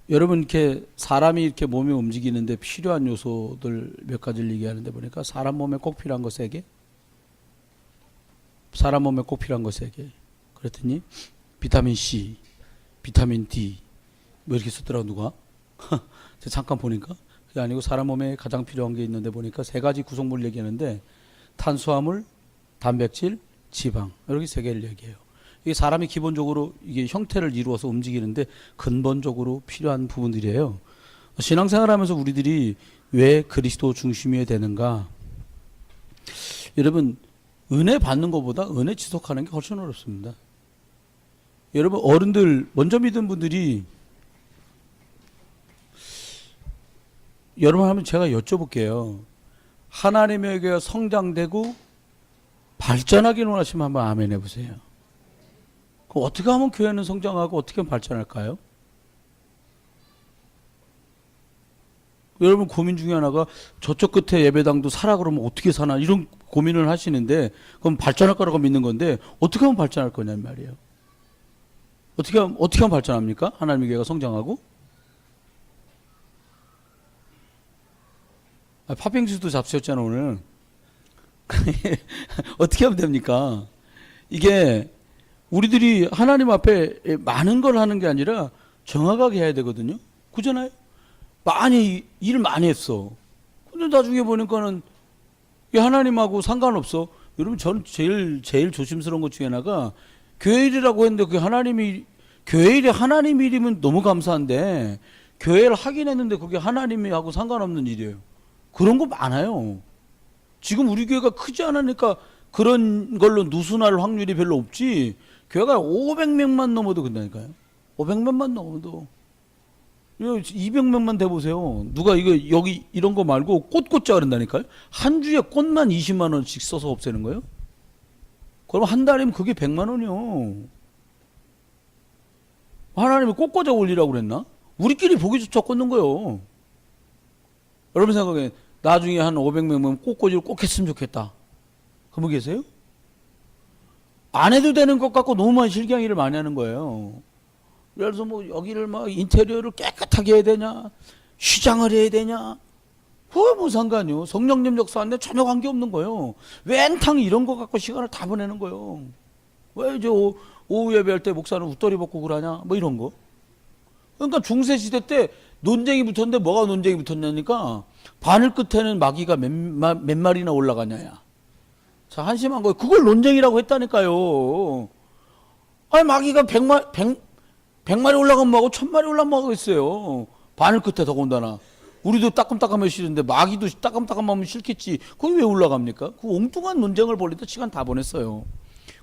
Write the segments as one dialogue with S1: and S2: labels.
S1: 여러분 이렇게 사람이 이렇게 몸이 움직이는데 필요한 요소들 몇 가지를 얘기하는데 보니까 사람 몸에 꼭 필요한 거 3개. 사람 몸에 꼭 필요한 거 3개. 그랬더니 비타민 C, 비타민 D 뭐 이렇게 썼더라고 누가. 제가 잠깐 보니까 그게 아니고 사람 몸에 가장 필요한 게 있는데 보니까 3가지 구성물을 얘기하는데 탄수화물, 단백질, 지방 이렇게 3개를 얘기해요. 이게 사람이 기본적으로 이게 형태를 이루어서 움직이는데 근본적으로 필요한 부분들이에요. 신앙생활하면서 우리들이 왜 그리스도 중심이어야 되는가? 여러분 은혜 받는 것보다 은혜 지속하는 게 훨씬 어렵습니다. 여러분 어른들 먼저 믿은 분들이 여러분 한번 제가 여쭤볼게요. 하나님에게 성장되고 발전하기 원하시면 한번 아멘 해보세요. 어떻게 하면 교회는 성장하고 어떻게 하면 발전할까요? 여러분 고민 중에 하나가 저쪽 끝에 예배당도 사라 그러면 어떻게 사나 이런 고민을 하시는데 그럼 발전할 거라고 믿는 건데 어떻게 하면 발전할 거냐는 말이에요. 어떻게 하면 발전합니까? 하나님의 교회가 성장하고? 팥빙수도 잡수셨잖아 오늘. 어떻게 하면 됩니까? 이게 우리들이 하나님 앞에 많은 걸 하는 게 아니라 정확하게 해야 되거든요. 그잖아요. 일을 많이 했어. 근데 나중에 보니까는 하나님하고 상관없어. 여러분 저는 제일 조심스러운 것 중에 하나가 교회 일이라고 했는데 그게 교회 일이 하나님 일이면 너무 감사한데 교회를 하긴 했는데 그게 하나님하고 상관없는 일이에요. 그런 거 많아요. 지금 우리 교회가 크지 않으니까 그런 걸로 누수날 확률이 별로 없지. 교회가 500명만 넘어도 그런다니까요. 500명만 넘어도 200명만 돼보세요. 누가 여기 이런 거 말고 꽃꽂자 그런다니까요. 한 주에 꽃만 20만 원씩 써서 없애는 거예요. 그럼 한 달이면 그게 100만 원이요. 하나님이 꽃꽂아 올리라고 그랬나? 우리끼리 보기조차 꽂는 거예요. 여러분 생각에 나중에 한 500명은 꽃꽂이를 꼭 했으면 좋겠다. 그분 계세요? 안 해도 되는 것 같고 너무 많이 실경일을 많이 하는 거예요. 예를 들어서 뭐 여기를 막 인테리어를 깨끗하게 해야 되냐, 휴장을 해야 되냐, 그거 뭐 상관이요. 성령님 역사하는데 전혀 관계없는 거예요. 웬탕 이런 거 갖고 시간을 다 보내는 거예요. 왜 이제 오후 예배할 때 목사는 웃더리 벗고 그러냐, 뭐 이런 거. 그러니까 중세시대 때 논쟁이 붙었는데 뭐가 논쟁이 붙었냐니까 바늘 끝에는 마귀가 몇 마리나 올라가냐야. 자, 한심한 거예요. 그걸 논쟁이라고 했다니까요. 아니, 마귀가 100마리 올라가면 뭐하고 1000마리 올라가면 뭐하고 있어요. 바늘 끝에 더군다나. 우리도 따끔따끔하면 싫은데 마귀도 따끔따끔하면 싫겠지. 거기 왜 올라갑니까? 그 엉뚱한 논쟁을 벌리다 시간 다 보냈어요.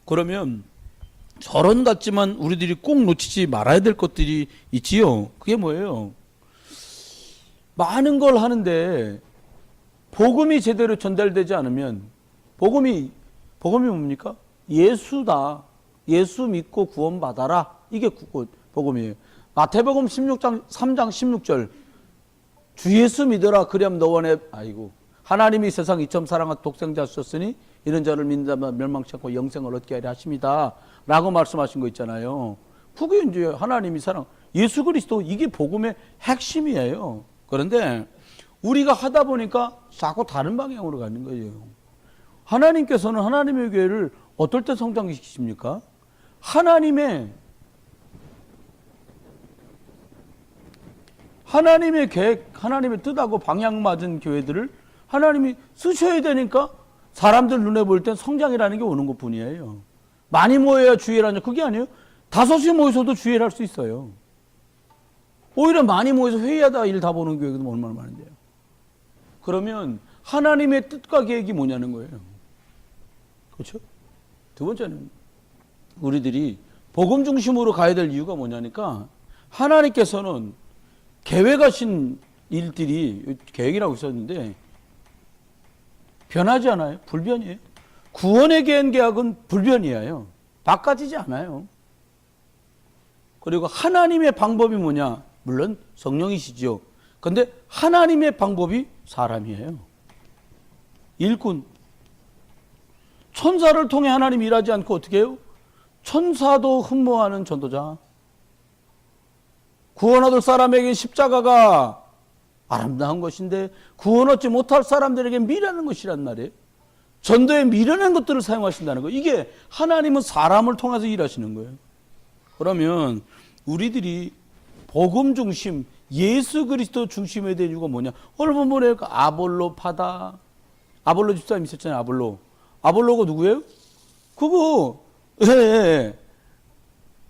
S1: 그러면 저런 같지만 우리들이 꼭 놓치지 말아야 될 것들이 있지요. 그게 뭐예요? 많은 걸 하는데 복음이 제대로 전달되지 않으면 복음이 뭡니까? 예수다. 예수 믿고 구원받아라. 이게 복음이에요. 마태복음 3장 16절 주 예수 믿어라. 그리하면 너와 내 하나님이 세상 이처럼 사랑하사 독생자 주셨으니 이런 자를 믿는다면 멸망치 않고 영생을 얻게 하려 하십니다. 라고 말씀하신 거 있잖아요. 그게 이제 하나님이 예수 그리스도 이게 복음의 핵심이에요. 그런데 우리가 하다 보니까 자꾸 다른 방향으로 가는 거예요. 하나님께서는 하나님의 교회를 어떨 때 성장시키십니까? 하나님의 계획, 하나님의 뜻하고 방향 맞은 교회들을 하나님이 쓰셔야 되니까 사람들 눈에 보일 땐 성장이라는 게 오는 것 뿐이에요. 많이 모여야 주일하냐? 그게 아니에요. 5이 모여서도 주일 할 수 있어요. 오히려 많이 모여서 회의하다 일 다 보는 교회가 얼마나 많은데요. 그러면 하나님의 뜻과 계획이 뭐냐는 거예요. 그렇죠? 두 번째는 우리들이 복음 중심으로 가야 될 이유가 뭐냐니까 하나님께서는 계획하신 일들이 계획이라고 있었는데 변하지 않아요. 불변이에요. 구원에 대한 계약은 불변이에요. 바꿔지지 않아요. 그리고 하나님의 방법이 뭐냐? 물론 성령이시죠. 그런데 하나님의 방법이 사람이에요. 일꾼. 천사를 통해 하나님이 일하지 않고 어떻게 해요? 천사도 흠모하는 전도자. 구원 얻을 사람에게 십자가가 아름다운 것인데 구원 얻지 못할 사람들에게 미련한 것이란 말이에요. 전도에 미련한 것들을 사용하신다는 거예요. 이게 하나님은 사람을 통해서 일하시는 거예요. 그러면 우리들이 복음 중심, 예수 그리스도 중심에 대한 이유가 뭐냐? 오늘 본문에 아볼로 파다. 아볼로 집사님 있었잖아요. 아볼로가 누구예요? 그거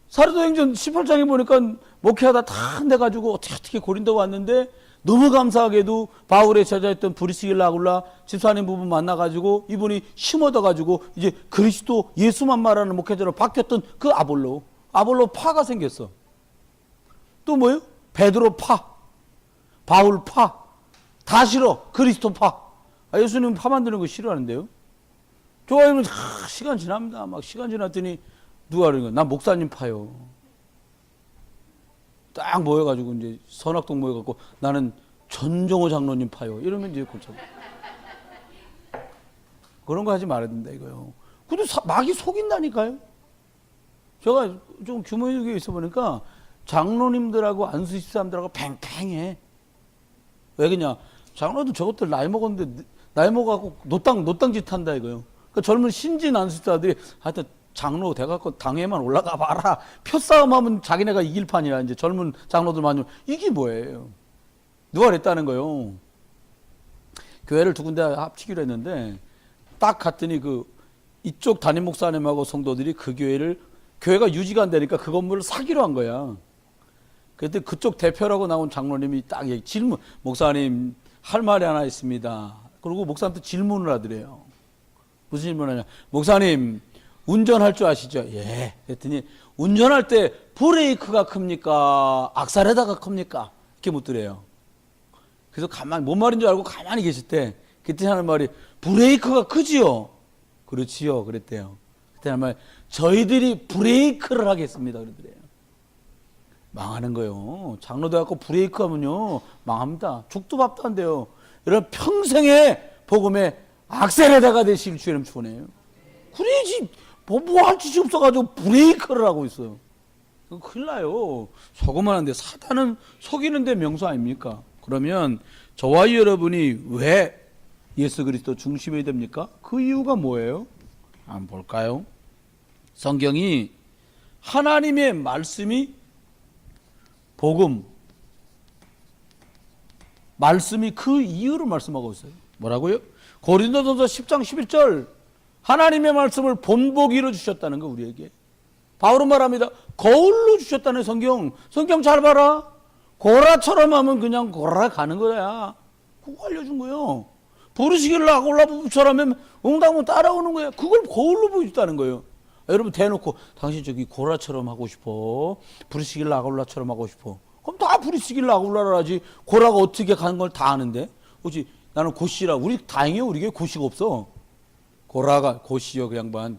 S1: 사도행전 18장에 보니까 목회하다 다 내가지고 어떻게 고린도 왔는데 너무 감사하게도 바울의 제자였던 브리스길라 아굴라 집사님 부분 만나가지고 이분이 심어져가지고 이제 그리스도 예수만 말하는 목회자로 바뀌었던 그 아볼로 파가 생겼어. 또 뭐예요? 베드로 파, 바울 파, 다 싫어. 그리스도 파. 예수님은 파 만드는 거 싫어하는데요. 좋아요. 시간 지납니다. 막 시간 지났더니 누가 그러는 거야? 난 목사님 파요. 딱 모여가지고 이제 선악동 모여갖고 나는 전정호 장로님 파요. 이러면 이제 골치 그런 거 하지 말아야 된다 이거요. 근데 막이 속인다니까요. 제가 좀 규모 있게 있어 보니까 장로님들하고 안수 집사람들하고 팽팽해. 왜 그러냐? 장로들 저것들 나이 먹었는데 나이 먹어갖고 노땅 짓 한다 이거요. 그 젊은 신진 안수 집사들이 하여튼 장로 돼갖고 당회만 올라가 봐라. 표싸움하면 자기네가 이길 판이라 이제 젊은 장로들 많이 이게 뭐예요? 누가 그랬다는 거요? 교회를 두 군데 합치기로 했는데 딱 갔더니 그 이쪽 담임 목사님하고 성도들이 그 교회가 유지가 안 되니까 그 건물을 사기로 한 거야. 그때 그쪽 대표라고 나온 장로님이 딱 질문, 목사님 할 말이 하나 있습니다. 그리고 목사님한테 질문을 하더래요. 무슨 질문을 하냐? 목사님 운전할 줄 아시죠? 예. 그랬더니 운전할 때 브레이크가 큽니까? 악셀레다가 큽니까? 이렇게 묻더래요. 그래서 뭔 말인 줄 알고 가만히 계실 때 그때 하는 말이 브레이크가 크지요? 그렇지요. 그랬대요. 그때 하는 말 저희들이 브레이크를 하겠습니다. 그러더래요. 망하는 거예요. 장로돼 갖고 브레이크 하면요 망합니다. 죽도 밥도 안 돼요. 여러분 평생에 복음에 악셀레다가 되실 주님 축원해요. 그래야지 뭐 할 짓이 없어가지고 브레이크를 하고 있어요. 큰일 나요. 속으면 안 돼. 사단은 속이는데 명수 아닙니까? 그러면 저와 여러분이 왜 예수 그리스도 중심이 됩니까? 그 이유가 뭐예요? 한번 볼까요? 성경이 하나님의 말씀이 말씀이 그 이유를 말씀하고 있어요. 뭐라고요? 고린도전서 10장 11절 하나님의 말씀을 본보기로 주셨다는 거 우리에게. 바울은 말합니다. 거울로 주셨다는 성경 잘 봐라. 고라처럼 하면 그냥 고라 가는 거야. 그거 알려준 거예요. 부르시기를 아골라처럼 하면 응답하면 따라오는 거야. 그걸 거울로 보여줬다는 거예요. 여러분 대놓고 당신 저기 고라처럼 하고 싶어. 부르시기를 아골라처럼 하고 싶어. 그럼 다 부르시기를 아골라를 하지. 고라가 어떻게 가는 걸 다 아는데. 혹시 나는 고씨라. 우리 다행이에요. 우리 교회 고씨가 없어. 고라가 고씨요 그 양반.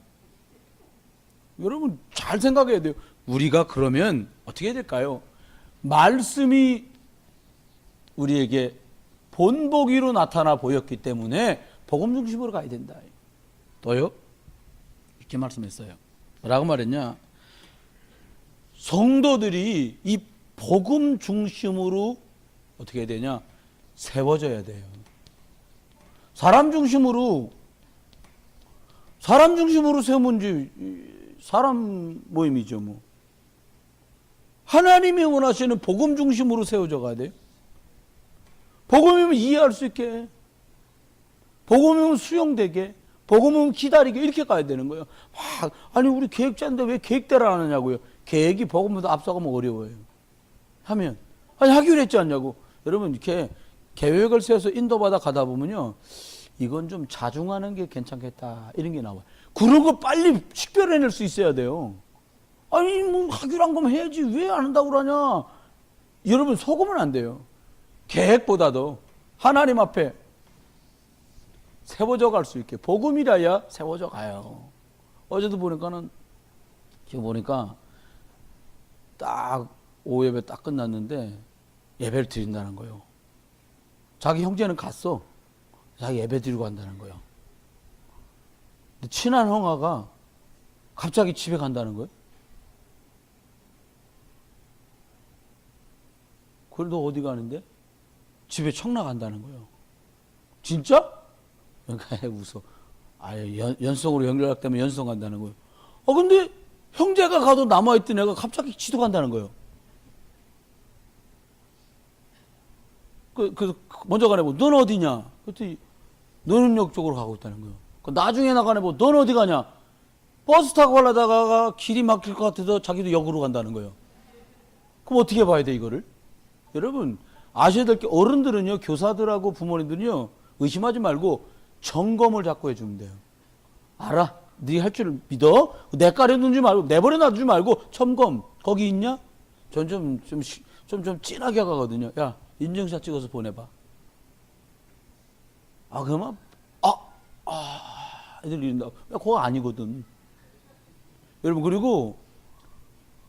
S1: 여러분 잘 생각해야 돼요. 우리가 그러면 어떻게 해야 될까요? 말씀이 우리에게 본보기로 나타나 보였기 때문에 복음 중심으로 가야 된다. 또요? 이렇게 말씀했어요. 뭐라고 말했냐? 성도들이 이 복음 중심으로 어떻게 해야 되냐? 세워져야 돼요. 사람 중심으로 세우면 사람 모임이죠 뭐. 하나님이 원하시는 복음 중심으로 세워져 가야 돼요. 복음이면 이해할 수 있게, 복음이면 수용되게, 복음이면 기다리게 이렇게 가야 되는 거예요. 아니 우리 계획자인데 왜 계획대로 안 하냐고요. 계획이 복음보다 앞서가면 어려워요. 하면 하기로 했지 않냐고. 여러분 이렇게 계획을 세워서 인도받아 가다 보면요. 이건 좀 자중하는 게 괜찮겠다 이런 게 나와요. 그런 거 빨리 식별해낼 수 있어야 돼요. 아니 뭐 하기로 한 거면 해야지 왜 안 한다고 그러냐. 여러분 속으면 안 돼요. 계획보다도 하나님 앞에 세워져 갈 수 있게 복음이라야 세워져 가요. 어제도 지금 보니까 딱 오후 예배 딱 끝났는데 예배를 드린다는 거예요. 자기 형제는 갔어. 자기 예배 드리고 간다는 거예요. 친한 형아가 갑자기 집에 간다는 거예요? 그걸 너 어디 가는데? 집에 청라 간다는 거예요. 진짜? 그러니까 웃어. 아예 연성으로 연결되면 연성 간다는 거예요. 근데 형제가 가도 남아있던 애가 갑자기 지도 간다는 거예요. 먼저 가네 넌 어디냐? 그랬더니 노는역 쪽으로 가고 있다는 거예요. 나중에 나가네 넌 어디 가냐? 버스 타고 가려다가 길이 막힐 것 같아서 자기도 역으로 간다는 거예요. 그럼 어떻게 봐야 돼 이거를? 여러분 아셔야 될 게 어른들은요 교사들하고 부모님들은요 의심하지 말고 점검을 자꾸 해주면 돼요. 알아? 네 할 줄 믿어? 내 까려 두지 말고 내버려 놔두지 말고 점검 거기 있냐? 전 좀 진하게 가거든요. 야 인증샷 찍어서 보내봐. 그러면 애들 이런다. 야 그거 아니거든. 여러분 그리고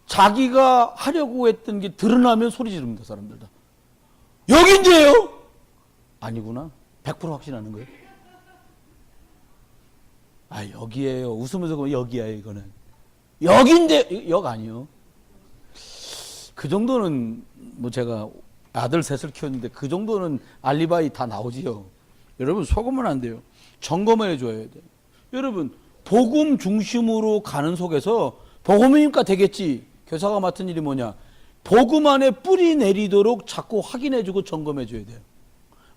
S1: 자기가 하려고 했던 게 드러나면 소리 지릅니다. 사람들 다. 여긴데요? 아니구나. 100% 확신하는 거예요. 여기에요. 웃으면서 보면 여기야 이거는. 여긴데 역 아니요. 그 정도는 제가 아들 셋을 키웠는데 그 정도는 알리바이 다 나오지요. 여러분 속으면 안 돼요. 점검을 해줘야 돼요. 여러분 복음 중심으로 가는 속에서 복음이니까 되겠지. 교사가 맡은 일이 뭐냐? 복음 안에 뿌리 내리도록 자꾸 확인해주고 점검해줘야 돼요.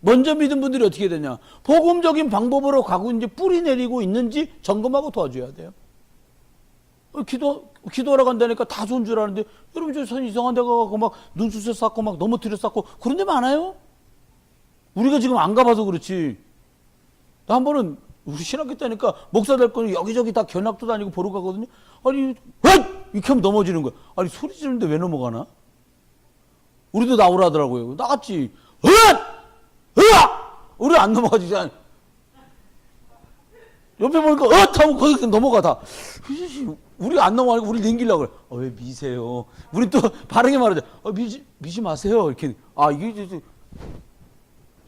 S1: 먼저 믿은 분들이 어떻게 되냐? 복음적인 방법으로 가고 이제 뿌리 내리고 있는지 점검하고 도와줘야 돼요. 기도하러 간다니까 다 좋은 줄 아는데 여러분 저 선 이상한 데 가고 막 눈수술 쌓고 막 넘어뜨려 쌓고 그런 데 많아요. 우리가 지금 안 가봐서 그렇지. 나 한 번은 우리 신학교 때니까 목사 될 거는 여기저기 다 견학도 다니고 보러 가거든요. 이렇게 하면 넘어지는 거야. 소리 지르는데 왜 넘어가나? 우리도 나오라 하더라고요. 나갔지. 우리 안 넘어가지. 옆에 보니까 하고 거기 넘어가 다. 우리 안 넘어가니까 우리 넘기려고 그래. 왜 미세요? 우리 또 바르게 말하자. 미지 마세요. 이렇게. 이게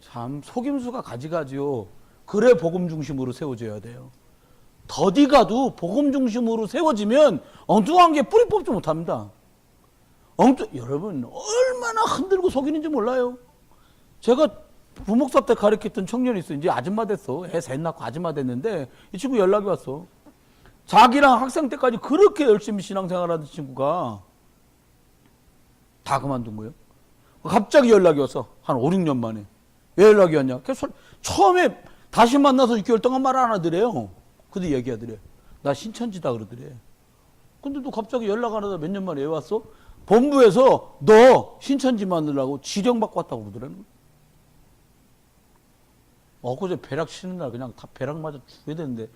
S1: 참 속임수가 가지가지요. 그래 복음 중심으로 세워져야 돼요. 더디 가도 복음 중심으로 세워지면 엉뚱한 게 뿌리 뽑지 못합니다. 여러분 얼마나 흔들고 속이는지 몰라요. 제가 부목사 때 가르쳤던 청년이 있어. 이제 아줌마 됐어. 애 셋 낳고 아줌마 됐는데 이 친구 연락이 왔어. 자기랑 학생 때까지 그렇게 열심히 신앙생활하던 친구가 다 그만둔 거예요. 갑자기 연락이 왔어. 한 5, 6년 만에. 왜 연락이 왔냐? 처음에 다시 만나서 6개월 동안 말 안 하더래요. 근데 얘기하더래. 나 신천지다 그러더래. 근데 또 갑자기 연락 안 하다 몇 년 만에 왜 왔어? 본부에서 너 신천지 만들라고 지령받고 왔다고 그러더라는 거야. 엊그제 배락 치는 날 그냥 다 배락 맞아 죽어야 되는데.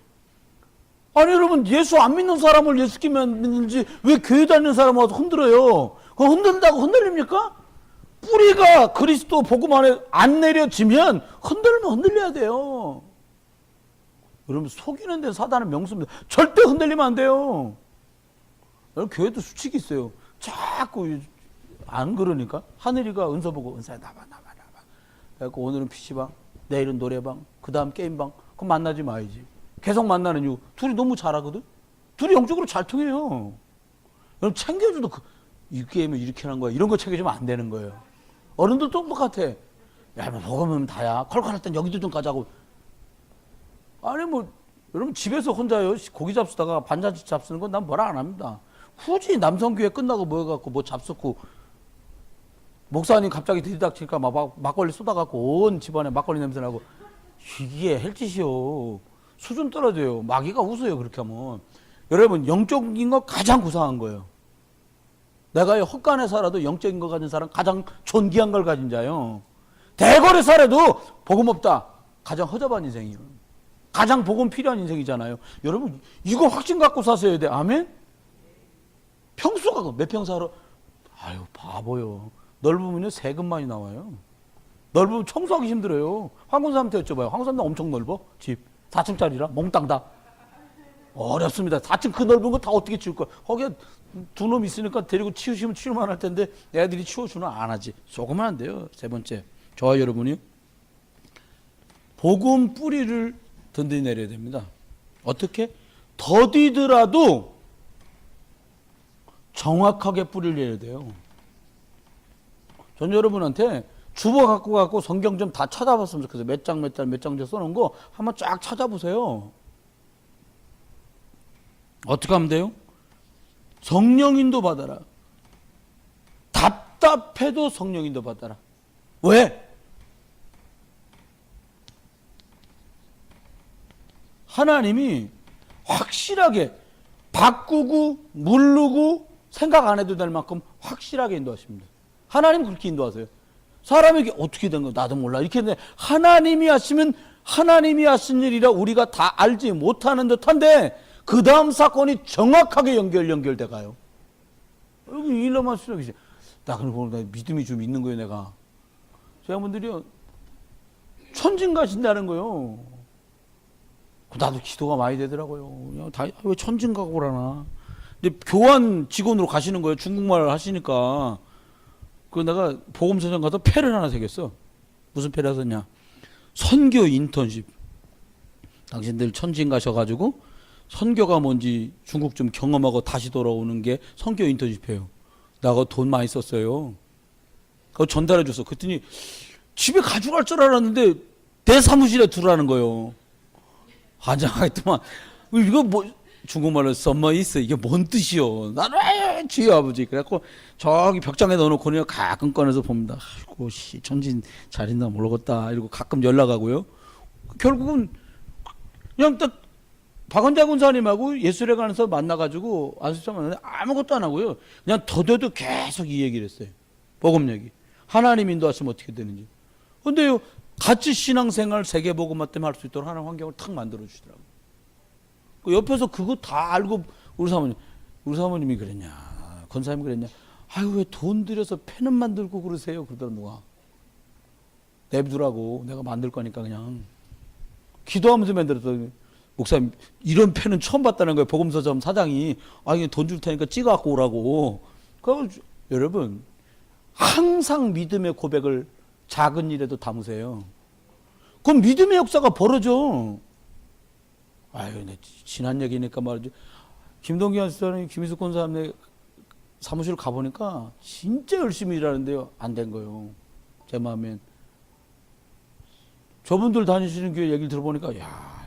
S1: 여러분 예수 안 믿는 사람을 예수끼면 믿는지 왜 교회 다니는 사람 와서 흔들어요? 그거 흔든다고 흔들립니까? 뿌리가 그리스도 복음 안에 안 내려지면 흔들면 흔들려야 돼요. 여러분 속이는 데는 사단의 명수입니다. 절대 흔들리면 안 돼요. 여러분 교회도 수칙이 있어요. 자꾸 안 그러니까 하늘이가 은서 보고 은서야 나봐. 그래갖고 오늘은 PC방, 내일은 노래방, 그 다음 게임방. 그럼 만나지 마야지. 계속 만나는 이유. 둘이 너무 잘하거든. 둘이 영적으로 잘 통해요. 여러분 챙겨줘도 이 게임을 이렇게 하는 거야. 이런 거 챙겨주면 안 되는 거예요. 어른들도 똑같아. 야, 먹으면 다야. 컬컬할 땐 여기도 좀 가자고. 여러분 집에서 혼자요 고기 잡수다가 반잔치 잡수는 건 난 뭐라 안 합니다. 굳이 남성교회 끝나고 모여갖고 뭐 잡수고 목사님 갑자기 들이닥치니까 막걸리 쏟아갖고 온 집안에 막걸리 냄새 나고 이게 헬짓이요. 수준 떨어져요. 마귀가 웃어요 그렇게 하면. 여러분 영적인 거 가장 구상한 거예요. 내가 헛간에 살아도 영적인 거 가진 사람 가장 존귀한 걸 가진 자요. 대궐에 살아도 복음 없다. 가장 허접한 인생이에요. 가장 복음 필요한 인생이잖아요. 여러분 이거 확신 갖고 사셔야 돼. 아멘? 평수가 몇 평 살아? 바보요. 넓으면요 세금만이 나와요. 넓으면 청소하기 힘들어요. 황금사한테 여쭤봐요. 황금사는 엄청 넓어? 집 4층짜리라 몽땅 다. 어렵습니다. 4층 그 넓은 거 다 어떻게 치울 거야? 거기에 두 놈 있으니까 데리고 치우시면 치울만 할 텐데 애들이 치워주나 안 하지. 속으면 안 돼요. 세 번째. 저와 여러분이 복음 뿌리를 든든히 내려야 됩니다. 어떻게? 더디더라도 정확하게 뿌리를 내야 돼요. 전 여러분한테 주보 갖고 성경 좀 다 찾아봤으면 좋겠어요. 몇 장 몇 장 몇 장 써놓은 거 한번 쫙 찾아보세요. 어떻게 하면 돼요? 성령 인도 받아라. 답답해도 성령 인도 받아라. 왜? 하나님이 확실하게 바꾸고 물르고 생각 안 해도 될 만큼 확실하게 인도하십니다. 하나님 그렇게 인도하세요. 사람에게 어떻게 된 거 나도 몰라 이렇게 했는데 하나님이 하시면 하나님이 하신 일이라 우리가 다 알지 못하는 듯한데 그 다음 사건이 정확하게 연결돼 가요. 여기 일러만 수령이지. 나 그러고 믿음이 좀 있는 거예요. 내가 제자분들이요 천진 가신다는 거요. 나도 기도가 많이 되더라고요. 왜 천진 가고 그러나. 근데 교환 직원으로 가시는 거예요. 중국말 하시니까. 그 내가 보험서점 가서 패를 하나 새겼어. 무슨 패를 썼냐? 선교 인턴십. 당신들 천진 가셔가지고 선교가 뭔지 중국 좀 경험하고 다시 돌아오는 게 선교 인턴십이에요. 나가 돈 많이 썼어요. 그거 전달해 줬어. 그랬더니 집에 가져갈 줄 알았는데 내 사무실에 두라는 거예요. 환장하겠더만. 이거 뭐 중국말로 썸머 있어. 이게 뭔 뜻이요? 나는 왜 주여 아버지. 그래갖고 저기 벽장에 넣어놓고 그냥 가끔 꺼내서 봅니다. 아이고 씨 천진 잘 있나 모르겠다. 이러고 가끔 연락하고요. 결국은 그냥 딱 박원자 군사님하고 예술회관에서 만나가지고 안수장 만났는데 아무것도 안 하고요. 그냥 더뎌도 계속 이 얘기를 했어요. 복음 얘기. 하나님 인도하시면 어떻게 되는지. 근데요 같이 신앙생활 세계복음화 때문에 할 수 있도록 하는 환경을 탁 만들어 주시더라고요. 그 옆에서 그거 다 알고 우리 사모님이 그랬냐, 권사님이 그랬냐. 아유 왜 돈 들여서 펜은 만들고 그러세요? 그러더라 누가. 내비두라고 내가 만들 거니까 그냥. 기도하면서 만들었더니 목사님 이런 펜은 처음 봤다는 거예요. 복음서점 사장이. 아 이게 돈 줄 테니까 찍어 갖고 오라고. 그럼 여러분 항상 믿음의 고백을 작은 일에도 담으세요. 그럼 믿음의 역사가 벌어져. 아유, 지난 얘기니까 말이죠. 김동기 한수사님, 김희숙 권사님 사무실 가보니까 진짜 열심히 일하는데요. 안 된 거예요. 제 마음엔. 저분들 다니시는 교회 얘기를 들어보니까, 야,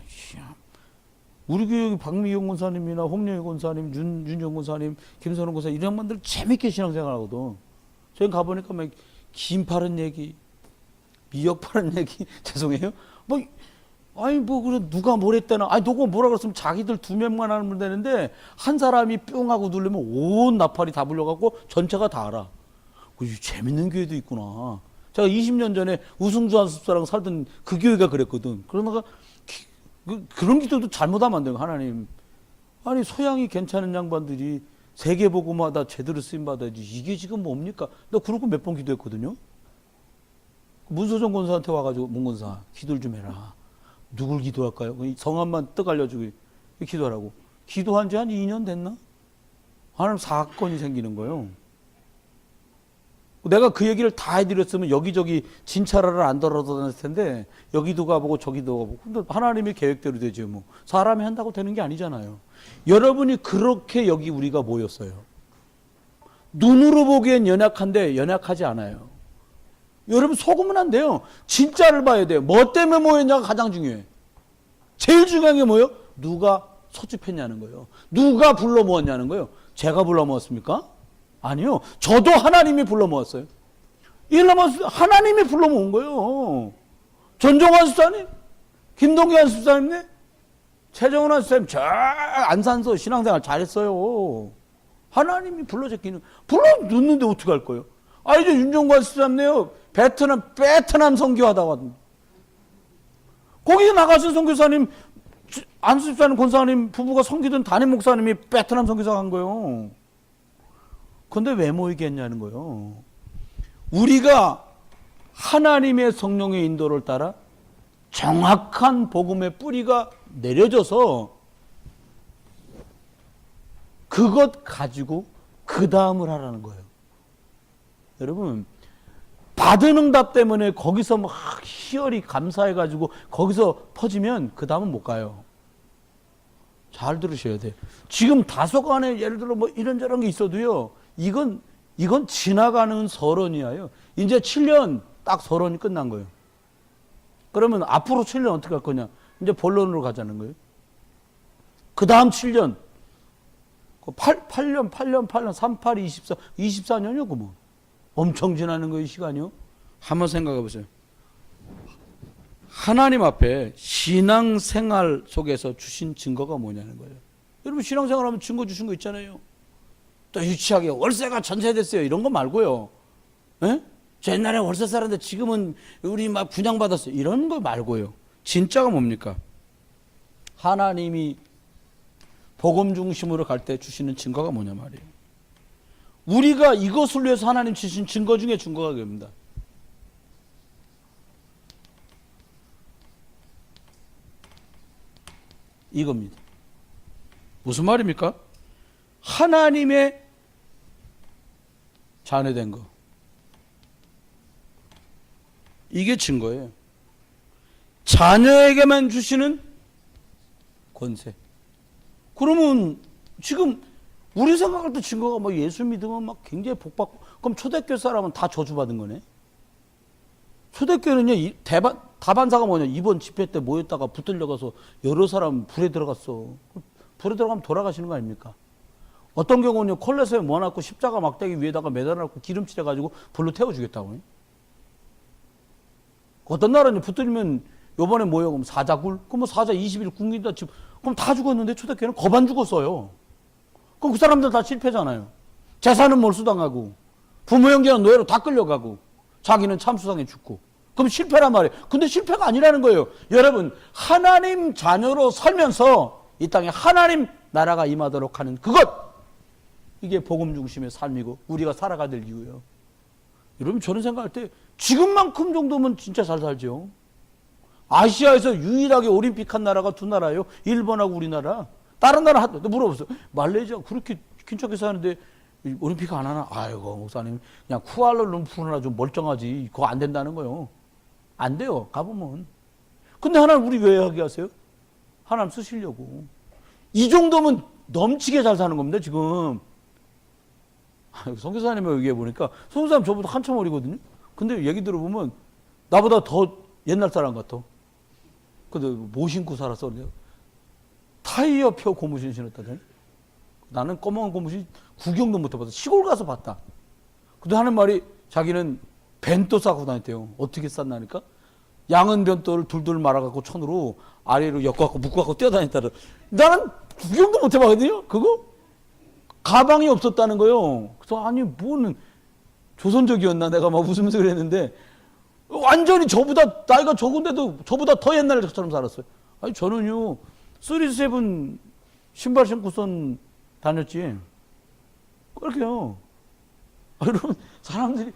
S1: 우리 교회 박미경 권사님이나 홍영희 권사님, 윤정 권사님, 김선호 권사님, 이런 분들 재밌게 신앙생활 하거든. 저희 가보니까 막 김 파는 얘기, 미역 파는 얘기, 죄송해요. 그래, 누가 뭘 했다나. 누가 뭐라 그랬으면 자기들 두 명만 하면 되는데, 한 사람이 뿅 하고 누르면 온 나팔이 다 불려갖고 전체가 다 알아. 재밌는 교회도 있구나. 제가 20년 전에 우승주 한습사랑 살던 그 교회가 그랬거든. 그러다가, 그런 기도도 잘못하면 안 돼요, 하나님. 소양이 괜찮은 양반들이 세계복음마다 제대로 쓰임받아야지. 이게 지금 뭡니까? 나 그러고 몇 번 기도했거든요. 문소정 권사한테 와가지고, 문권사, 기도를 좀 해라. 누굴 기도할까요? 성함만 떡 알려주고 기도하라고. 기도한 지 한 2년 됐나? 하나님 사건이 생기는 거예요. 내가 그 얘기를 다 해드렸으면 여기저기 진찰하러 안 돌아다녔을 텐데 여기도 가보고 저기도 가보고. 근데 하나님의 계획대로 되죠. 뭐 사람이 한다고 되는 게 아니잖아요. 여러분이 그렇게 여기 우리가 모였어요. 눈으로 보기엔 연약한데 연약하지 않아요. 여러분 속으면 안 돼요. 진짜를 봐야 돼요. 뭐 때문에 모였냐가 가장 중요해. 제일 중요한 게 뭐예요? 누가 소집했냐는 거예요. 누가 불러 모았냐는 거예요. 제가 불러 모았습니까? 아니요. 저도 하나님이 불러 모았어요. 하나님이 불러 모은 거예요. 전종환 수사님, 김동기환 수사님, 최정훈 수사님, 저 안산서 신앙생활 잘했어요. 하나님이 불러 넣는데 어떻게 할 거예요? 이제 윤종관 수사님네요. 베트남 선교하다 왔는데. 거기에 나가신 선교사님, 안수집사님, 권사님 부부가 섬기던 담임 목사님이 베트남 선교사 간 거예요. 그런데 왜 모이게 했냐는 거예요. 우리가 하나님의 성령의 인도를 따라 정확한 복음의 뿌리가 내려져서 그것 가지고 그 다음을 하라는 거예요. 여러분 받은 응답 때문에 거기서 막 희열이 감사해가지고 거기서 퍼지면 그 다음은 못 가요. 잘 들으셔야 돼. 지금 다소간에 예를 들어 뭐 이런저런 게 있어도요. 이건 지나가는 서론이에요. 이제 7년 딱 서론이 끝난 거예요. 그러면 앞으로 7년 어떻게 할 거냐? 이제 본론으로 가자는 거예요. 그 다음 7년. 8년, 38, 24, 24년이요, 그 뭐. 엄청 지나는 거예요, 시간이요. 한번 생각해 보세요. 하나님 앞에 신앙생활 속에서 주신 증거가 뭐냐는 거예요. 여러분 신앙생활 하면 증거 주신 거 있잖아요. 또 유치하게 월세가 전세됐어요. 이런 거 말고요. 에? 저 옛날에 월세 살았는데 지금은 우리 막 분양받았어요. 이런 거 말고요. 진짜가 뭡니까? 하나님이 복음 중심으로 갈 때 주시는 증거가 뭐냐 말이에요. 우리가 이것을 위해서 하나님 주신 증거 중에 증거가 됩니다. 이겁니다. 무슨 말입니까? 하나님의 자녀된 거. 이게 증거예요. 자녀에게만 주시는 권세. 그러면 지금 우리 생각할 때 증거가 뭐 예수 믿으면 막 굉장히 복받고, 그럼 초대교회 사람은 다 저주받은 거네? 초대교회는요, 다반사가 뭐냐? 이번 집회 때 모였다가 붙들려 가서 여러 사람 불에 들어갔어. 불에 들어가면 돌아가시는 거 아닙니까? 어떤 경우는요, 콜레서에 모아놨고 십자가 막대기 위에다가 매달아놓고 기름칠해가지고 불로 태워주겠다고. 어떤 나라는 붙들면 요번에 뭐예요? 그럼 사자굴? 그럼 뭐 사자 20일 굶긴다 집. 그럼 다 죽었는데 초대교회는 거반 죽었어요. 그럼 그 사람들 다 실패잖아요. 재산은 몰수당하고 부모 형제는 노예로 다 끌려가고 자기는 참수상에 죽고. 그럼 실패란 말이에요. 근데 실패가 아니라는 거예요. 여러분 하나님 자녀로 살면서 이 땅에 하나님 나라가 임하도록 하는 그것, 이게 복음 중심의 삶이고 우리가 살아가야 될 이유예요. 여러분 저는 생각할 때 지금만큼 정도면 진짜 잘 살죠. 아시아에서 유일하게 올림픽 한 나라가 두 나라예요. 일본하고 우리나라. 다른 나라 물어보세요. 말레이시아 그렇게 긴축해 사는데 올림픽 안 하나? 아이고 목사님 그냥 쿠알라룸푸르나 좀 멀쩡하지. 그거 안 된다는 거요. 안 돼요. 가보면. 근데 하나님 우리 왜 하게 하세요? 하나님 쓰시려고. 이 정도면 넘치게 잘 사는 겁니다 지금. 선교사님을 얘기해 보니까 선교사님 저보다 한참 어리거든요. 근데 얘기 들어보면 나보다 더 옛날 사람 같아. 근데 뭐 신고 살았어? 타이어표 고무신 신었다더니 나는 검은 고무신 구경도 못 해봤어. 시골 가서 봤다. 근데 하는 말이 자기는 벤또 싸고 다녔대요. 어떻게 쌌나니까 양은 벤또를 둘둘 말아갖고 천으로 아래로 엮어갖고 묶어갖고 뛰어다녔다. 나는 구경도 못 해봤거든요. 그거 가방이 없었다는 거요. 그래서 아니 뭐는 조선족이었나 내가 막 웃으면서 그랬는데 완전히 저보다 나이가 적은데도 저보다 더 옛날처럼 살았어요. 아니 저는요 37 신발 신고선 다녔지. 그렇게요. 여러분 사람들이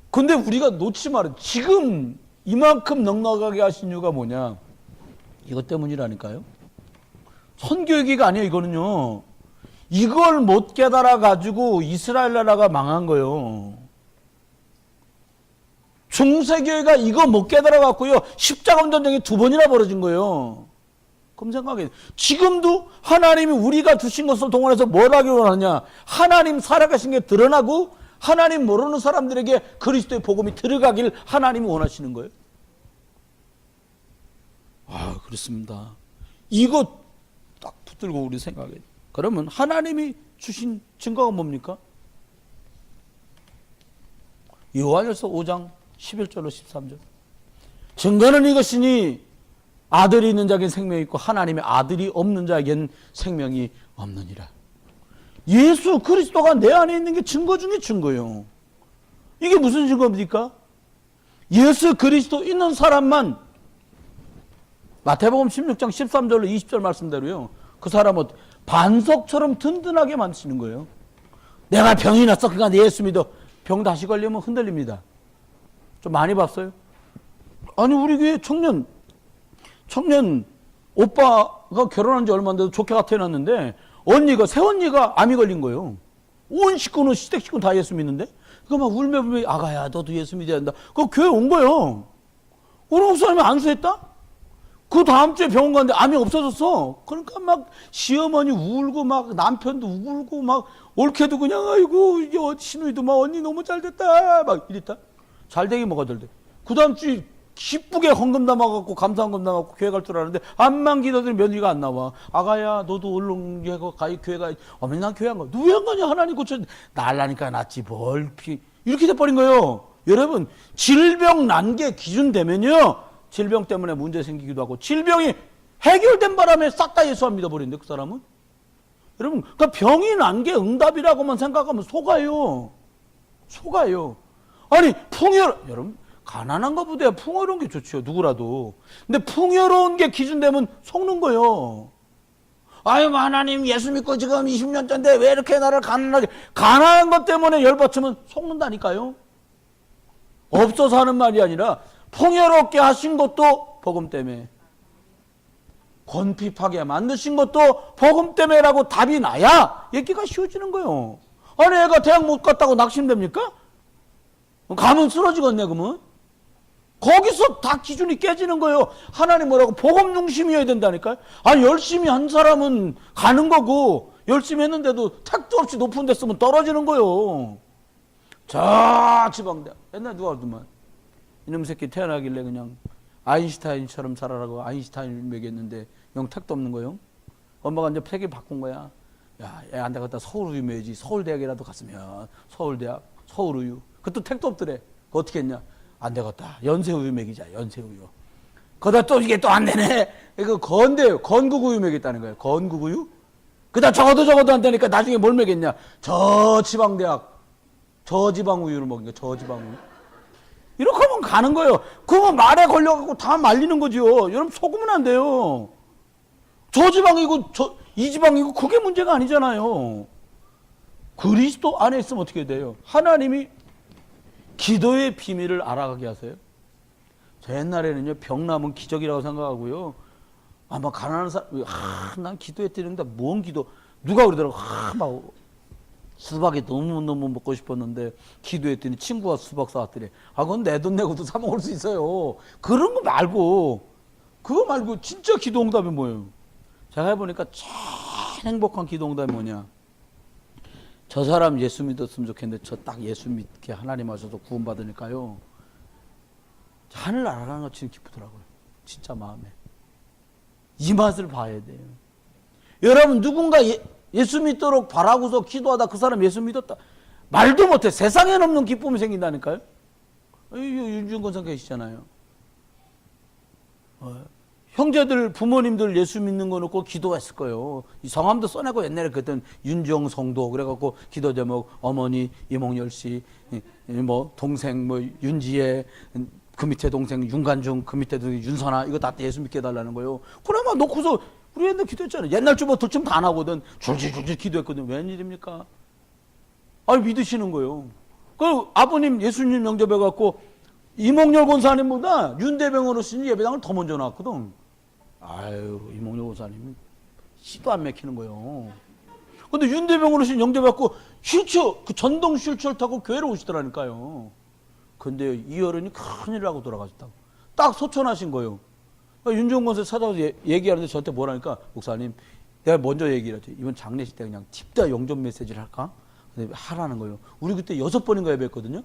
S1: 근데 우리가 놓치지 말아요. 지금 이만큼 넉넉하게 하신 이유가 뭐냐? 이것 때문이라니까요. 선교회기가 아니에요. 이거는요. 이걸 못 깨달아 가지고 이스라엘 나라가 망한 거예요. 중세교회가 이거 못 깨달아 갖고요. 십자군 전쟁이 2번이나 벌어진 거예요. 그럼 생각해. 지금도 하나님이 우리가 주신 것을 동원해서 뭘 하기로 하느냐? 하나님 살아가신 게 드러나고 하나님 모르는 사람들에게 그리스도의 복음이 들어가길 하나님이 원하시는 거예요. 아, 그렇습니다. 이거 딱 붙들고 우리 생각해. 그러면 하나님이 주신 증거가 뭡니까? 요한일서 5장 11절로 13절. 증거는 이것이니 아들이 있는 자에겐 생명이 있고 하나님의 아들이 없는 자에겐 생명이 없느니라. 예수 그리스도가 내 안에 있는 게 증거 중에 증거예요. 이게 무슨 증거입니까? 예수 그리스도 있는 사람만 마태복음 16장 13절로 20절 말씀대로요. 그 사람은 반석처럼 든든하게 만드시는 거예요. 내가 병이 났어. 그러니까 내 예수 믿어. 병 다시 걸리면 흔들립니다. 좀 많이 봤어요? 아니 우리 교회 청년 오빠가 결혼한 지 얼마 안 돼서 조카가 태어났는데 새언니가 암이 걸린 거예요. 온 식구는 시댁 식구는 다 예수 믿는데 그거 막 울며 아가야 너도 예수 믿어야 한다. 그 교회 온 거예요. 우리 목사님이 안수했다? 그 다음 주에 병원 갔는데 암이 없어졌어. 그러니까 막 시어머니 울고 막 남편도 울고 막 올케도 그냥 아이고 이게 시누이도 막 언니 너무 잘 됐다 막 이랬다. 잘 되긴 뭐가 잘 돼. 그 다음 주에 기쁘게 헌금 담아갖고 감사헌금 담아갖고 교회 갈 줄 알았는데 암만 기도더니 며느리가 안 나와. 아가야 너도 얼른 교회 가. 어머니 난 교회 안 가. 왜 안 가냐? 하나님 고쳐. 날라니까 낫지 뭘 이렇게 돼버린 거예요. 여러분 질병 난 게 기준 되면요. 질병 때문에 문제 생기기도 하고 질병이 해결된 바람에 싹 다 예수 안 믿어버린대 그 사람은. 여러분 그러니까 병이 난 게 응답이라고만 생각하면 속아요. 속아요. 아니 여러분 가난한 것보다 풍요로운 게 좋죠. 누구라도. 근데 풍요로운 게 기준되면 속는 거예요. 아유 하나님 예수 믿고 지금 20년째인데 왜 이렇게 나를 가난한 것 때문에 열받치면 속는다니까요. 없어서 하는 말이 아니라 풍요롭게 하신 것도 복음 때문에, 건핍하게 만드신 것도 복음 때문에라고 답이 나야 얘기가 쉬워지는 거예요. 아니 애가 대학 못 갔다고 낙심됩니까? 가면 쓰러지겠네 그러면. 거기서 다 기준이 깨지는 거예요. 하나님 뭐라고? 복음 중심이어야 된다니까요. 아니 열심히 한 사람은 가는 거고 열심히 했는데도 택도 없이 높은 데 쓰면 떨어지는 거예요. 저 지방대학 옛날 누가 그러더만 이놈 새끼 태어나길래 그냥 아인슈타인처럼 살아라고 아인슈타인을 먹였는데 영 택도 없는 거예요. 엄마가 이제 팩이 바꾼 거야. 야, 애 안 되겠다. 서울우유 먹여야지. 서울대학이라도 갔으면 서울대학 서울우유. 그것도 택도 없더래. 그거 어떻게 했냐? 안 되겠다. 연세우유 먹이자. 연세우유. 그러다 또 이게 또 안 되네. 이거 건국우유 먹였다는 거예요. 건국우유. 그다 적어도 안 되니까 나중에 뭘 먹였냐? 저지방대학 저지방우유를 먹인 거야. 저지방우유. 이렇게 하면 가는 거예요. 그거 말에 걸려갖고 다 말리는 거죠. 여러분 속으면 안 돼요. 저지방이고 이 지방이고 그게 문제가 아니잖아요. 그리스도 안에 있으면 어떻게 돼요? 하나님이 기도의 비밀을 알아가게 하세요. 저 옛날에는요 병 나면 기적이라고 생각하고요. 아마 가난한 사람, 난 기도했더니 뭔 기도? 누가 그러더라고. 막 수박이 너무너무 먹고 싶었는데 기도했더니 친구가 수박 사왔더래. 그건 내 돈 내고도 사 먹을 수 있어요. 그런 거 말고 그거 말고 진짜 기도 응답이 뭐예요? 제가 해보니까 제일 행복한 기도 응답이 뭐냐? 저 사람 예수 믿었으면 좋겠는데 저 딱 예수 믿게 하나님 하셔서 구원받으니까요. 하늘 날아가는 것 진짜 기쁘더라고요. 진짜 마음에. 이 맛을 봐야 돼요. 여러분 누군가 예수 믿도록 바라고서 기도하다 그 사람 예수 믿었다. 말도 못해. 세상에 없는 기쁨이 생긴다니까요. 윤중권 선생 계시잖아요. 형제들 부모님들 예수 믿는 거 놓고 기도했을 거예요. 이 성함도 써내고 옛날에 그랬던 윤정성도 그래갖고 기도 제목 어머니 이몽열 씨, 뭐 동생 뭐 윤지혜 그 밑에 동생 윤간중 그 밑에 동생 윤선아 이거 다 예수 믿게 해달라는 거예요. 그러면 놓고서 우리 옛날 기도했잖아요. 옛날 주부 들쯤 다 나거든. 줄줄줄 기도했거든. 웬일입니까? 아니 믿으시는 거예요. 그 아버님 예수님 영접해갖고 이몽열 권사님보다 윤대병 어르신이 예배당을 더 먼저 나왔거든. 아유 이몽열 권사님 씨도 안 맥히는 거예요. 근데 윤대병 어르신 영접해갖고 휠체어 그 전동 휠체어 타고 교회로 오시더라니까요. 근데 이 어른이 큰일 나고 돌아가셨다고. 딱 소천하신 거예요. 윤종권 권사 찾아와서 얘기하는데 저한테 뭐라니까 목사님 내가 먼저 얘기를 하지. 이번 장례식 때 그냥 팁다 영접 메시지를 할까? 근데 하라는 거예요. 우리 그때 6번인가 예배했거든요.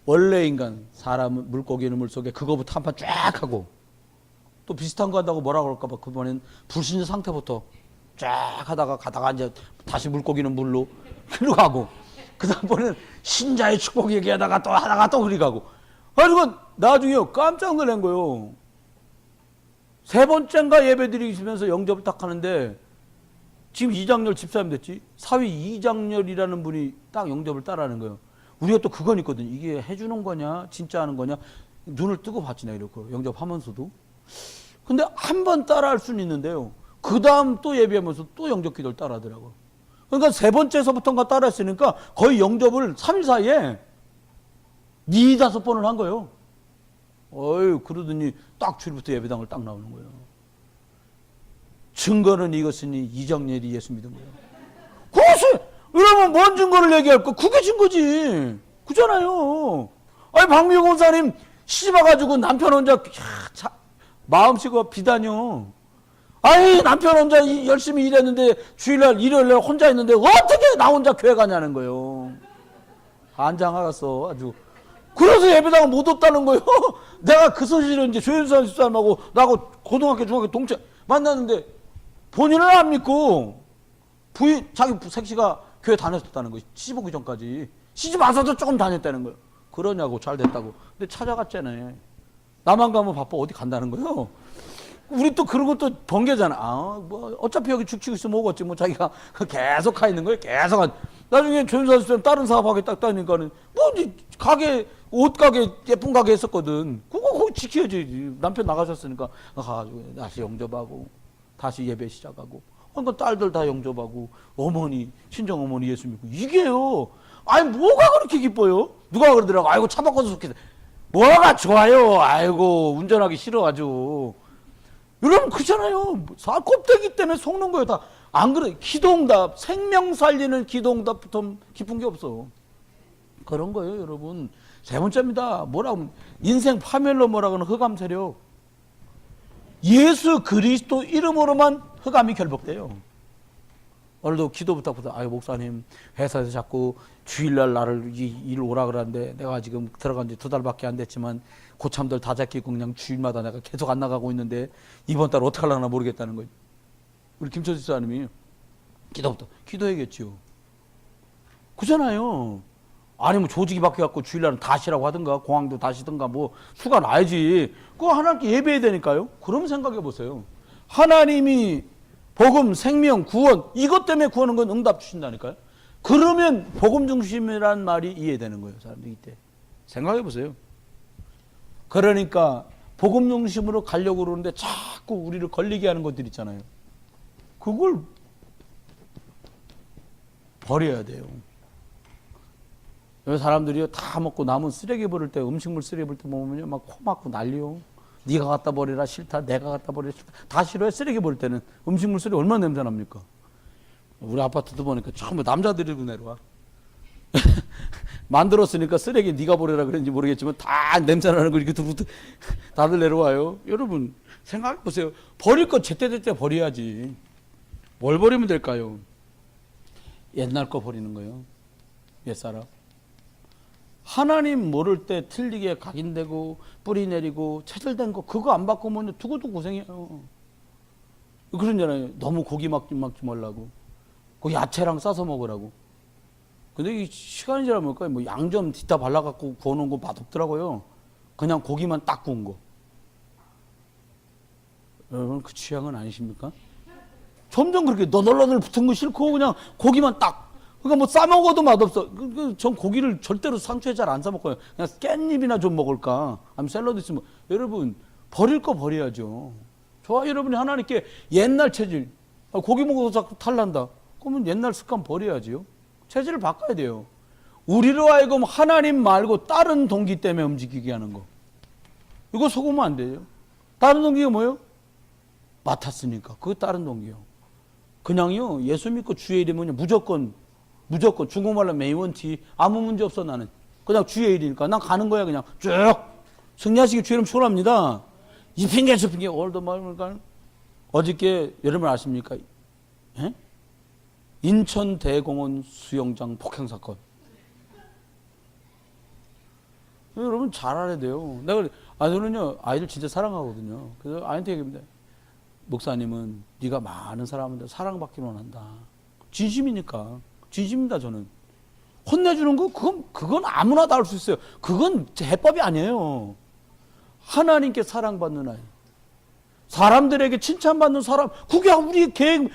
S1: 원래 인간 사람은 물고기는 물속에 그거부터 한 판 쫙 하고 또 비슷한 거 한다고 뭐라 그럴까 봐 그번엔 불신자 상태부터 쫙 하다가 가다가 이제 다시 물고기는 물로 그리고 가고 그 다음번에는 신자의 축복 얘기하다가 또 하다가 또 그리 가고 그리고 나중에 깜짝 놀란 거예요. 3번째인가 예배 드리시면서 영접을 딱 하는데 지금 이장렬 집사님 됐지. 사위 이장렬이라는 분이 딱 영접을 따라하는 거예요. 우리가 또 그건 있거든. 이게 해주는 거냐 진짜 하는 거냐 눈을 뜨고 봤지 나 이렇게 영접하면서도. 근데 한 번 따라할 수는 있는데요. 그 다음 또 예배하면서 또 영접 기도를 따라하더라고요. 그러니까 3번째서부터인가 따라했으니까 거의 영접을 3일 사이에 4-5번을 한 거예요. 어휴 그러더니 딱 주일부터 예배당을 딱 나오는 거예요. 증거는 이것이니 이정렬이 예수 믿은 거예요. 그것을 여러분 뭔 증거를 얘기할 거? 그게 증거지. 그잖아요. 아니 박미영 권사님 시집 와가지고 남편 혼자 마음씨가 비단요. 아이, 남편 혼자 열심히 일했는데 주일날 일요일날 혼자 있는데 어떻게 나 혼자 교회 가냐는 거예요. 안장하겠어 아주. 그래서 예배당을 못 왔다는 거예요. 내가 그 소식을 이제 조윤선 집사람하고 나하고 고등학교 중학교 동창 만났는데 본인은 안 믿고 부인 자기 색시가 교회 다녔었다는 거예요. 시집 오기 전까지. 시집 와서도 조금 다녔다는 거예요. 그러냐고 잘 됐다고. 근데 찾아갔잖아요. 나만 가면 바빠 어디 간다는 거예요. 우리 또 그런 것도 번개잖아. 아, 뭐 어차피 여기 죽치고 있으면 오겠지. 뭐 자기가 계속 가 있는 거예요. 계속. 나중에 조윤선 집사람 다른 사업하게 딱 다니까는 뭐 가게 옷 가게 예쁜 가게 했었거든. 그거 거기 지켜야지. 남편 나가셨으니까 가가지고 다시 영접하고 다시 예배 시작하고. 그러니까 딸들 다 영접하고 어머니 친정 어머니 예수 믿고 이게요. 아니 뭐가 그렇게 기뻐요? 누가 그러더라고. 아이고 차 바꿔서 좋겠다. 뭐가 좋아요. 아이고 운전하기 싫어가지고. 여러분 그렇잖아요. 껍데기 때문에 속는 거예요. 다 안 그래. 기도응답 생명 살리는 기도응답부터 기쁜 게 없어. 그런 거예요 여러분. 세 번째입니다. 뭐라고 인생 파멸로 뭐라고 하는 흑암 세력. 예수 그리스도 이름으로만 흑암이 결복돼요. 오늘도 기도 부탁부터 아유 목사님 회사에서 자꾸 주일날 나를 일 오라 그러는데 내가 지금 들어간 지 2달밖에 안 됐지만 고참들 다 잡히고 그냥 주일마다 내가 계속 안 나가고 있는데 이번 달 어떻게 하려나 모르겠다는 거예요. 우리 김철수 사님이 기도부터 기도해야겠지요. 그잖아요. 아니면 조직이 바뀌어갖고 주일날은 다시라고 하든가 공항도 다시든가 뭐 수가 나야지. 그거 하나님께 예배해야 되니까요. 그럼 생각해 보세요. 하나님이 복음, 생명, 구원 이것 때문에 구하는 건 응답 주신다니까요. 그러면 복음 중심이란 말이 이해되는 거예요. 사람들이 이때. 생각해 보세요. 그러니까 복음 중심으로 가려고 그러는데 자꾸 우리를 걸리게 하는 것들 있잖아요. 그걸 버려야 돼요. 사람들이 다 먹고 남은 쓰레기 버릴 때 음식물 쓰레기 버릴 때 보면요 막 코 막고 난리요. 네가 갖다 버리라 싫다. 내가 갖다 버리라 싫다. 다 싫어요. 쓰레기 버릴 때는. 음식물 쓰레기 얼마나 냄새 납니까? 우리 아파트도 보니까 전부 남자들이 내려와. 만들었으니까 쓰레기 네가 버려라 그랬는지 모르겠지만 다 냄새 나는 거 이렇게 다들 내려와요. 여러분 생각해 보세요. 버릴 거 제때제때 버려야지. 뭘 버리면 될까요? 옛날 거 버리는 거예요. 옛사람. 하나님 모를 때 틀리게 각인되고 뿌리 내리고 체질된 거 그거 안 바꾸면 두고도 고생해요. 그러잖아요. 너무 고기 먹지 말라고. 그 야채랑 싸서 먹으라고. 근데 이 시간이 지나면 뭐 양념 뒤따 발라갖고 구워놓은 거 맛없더라고요. 그냥 고기만 딱 구운 거. 여러분 그 취향은 아니십니까? 점점 그렇게 너덜너덜 붙은 거 싫고 그냥 고기만 딱. 그러니까 뭐 싸먹어도 맛없어. 전 고기를 절대로 상추에 잘 안 싸먹고요. 그냥 깻잎이나 좀 먹을까. 아니면 샐러드 있으면. 여러분 버릴 거 버려야죠. 저와 여러분이 하나님께 옛날 체질. 고기 먹어서 자꾸 탈난다. 그러면 옛날 습관 버려야지요. 체질을 바꿔야 돼요. 우리로 하여금 하나님 말고 다른 동기 때문에 움직이게 하는 거. 이거 속으면 안 돼요. 다른 동기가 뭐예요? 맡았으니까. 그거 다른 동기요. 그냥요. 예수 믿고 주의 이름은 무조건 중국말로 메이원티 아무 문제 없어 나는. 그냥 주의 일이니까 난 가는 거야 그냥 쭉. 승리하시기 주의 이름 축원합니다. 이 핑계 저 핑계 올드말까 어저께 여러분 아십니까? 에? 인천대공원 수영장 폭행 사건. 여러분 잘 알아야 돼요. 저는요 아이들 진짜 사랑하거든요. 그래서 아이한테 얘기합니다. 목사님은 네가 많은 사람한테 사랑받기를 원한다. 진심이니까. 진심입니다 저는. 혼내주는 거 그건 아무나 다 할 수 있어요. 그건 해법이 아니에요. 하나님께 사랑받는 아이. 사람들에게 칭찬받는 사람. 그게 우리 계획.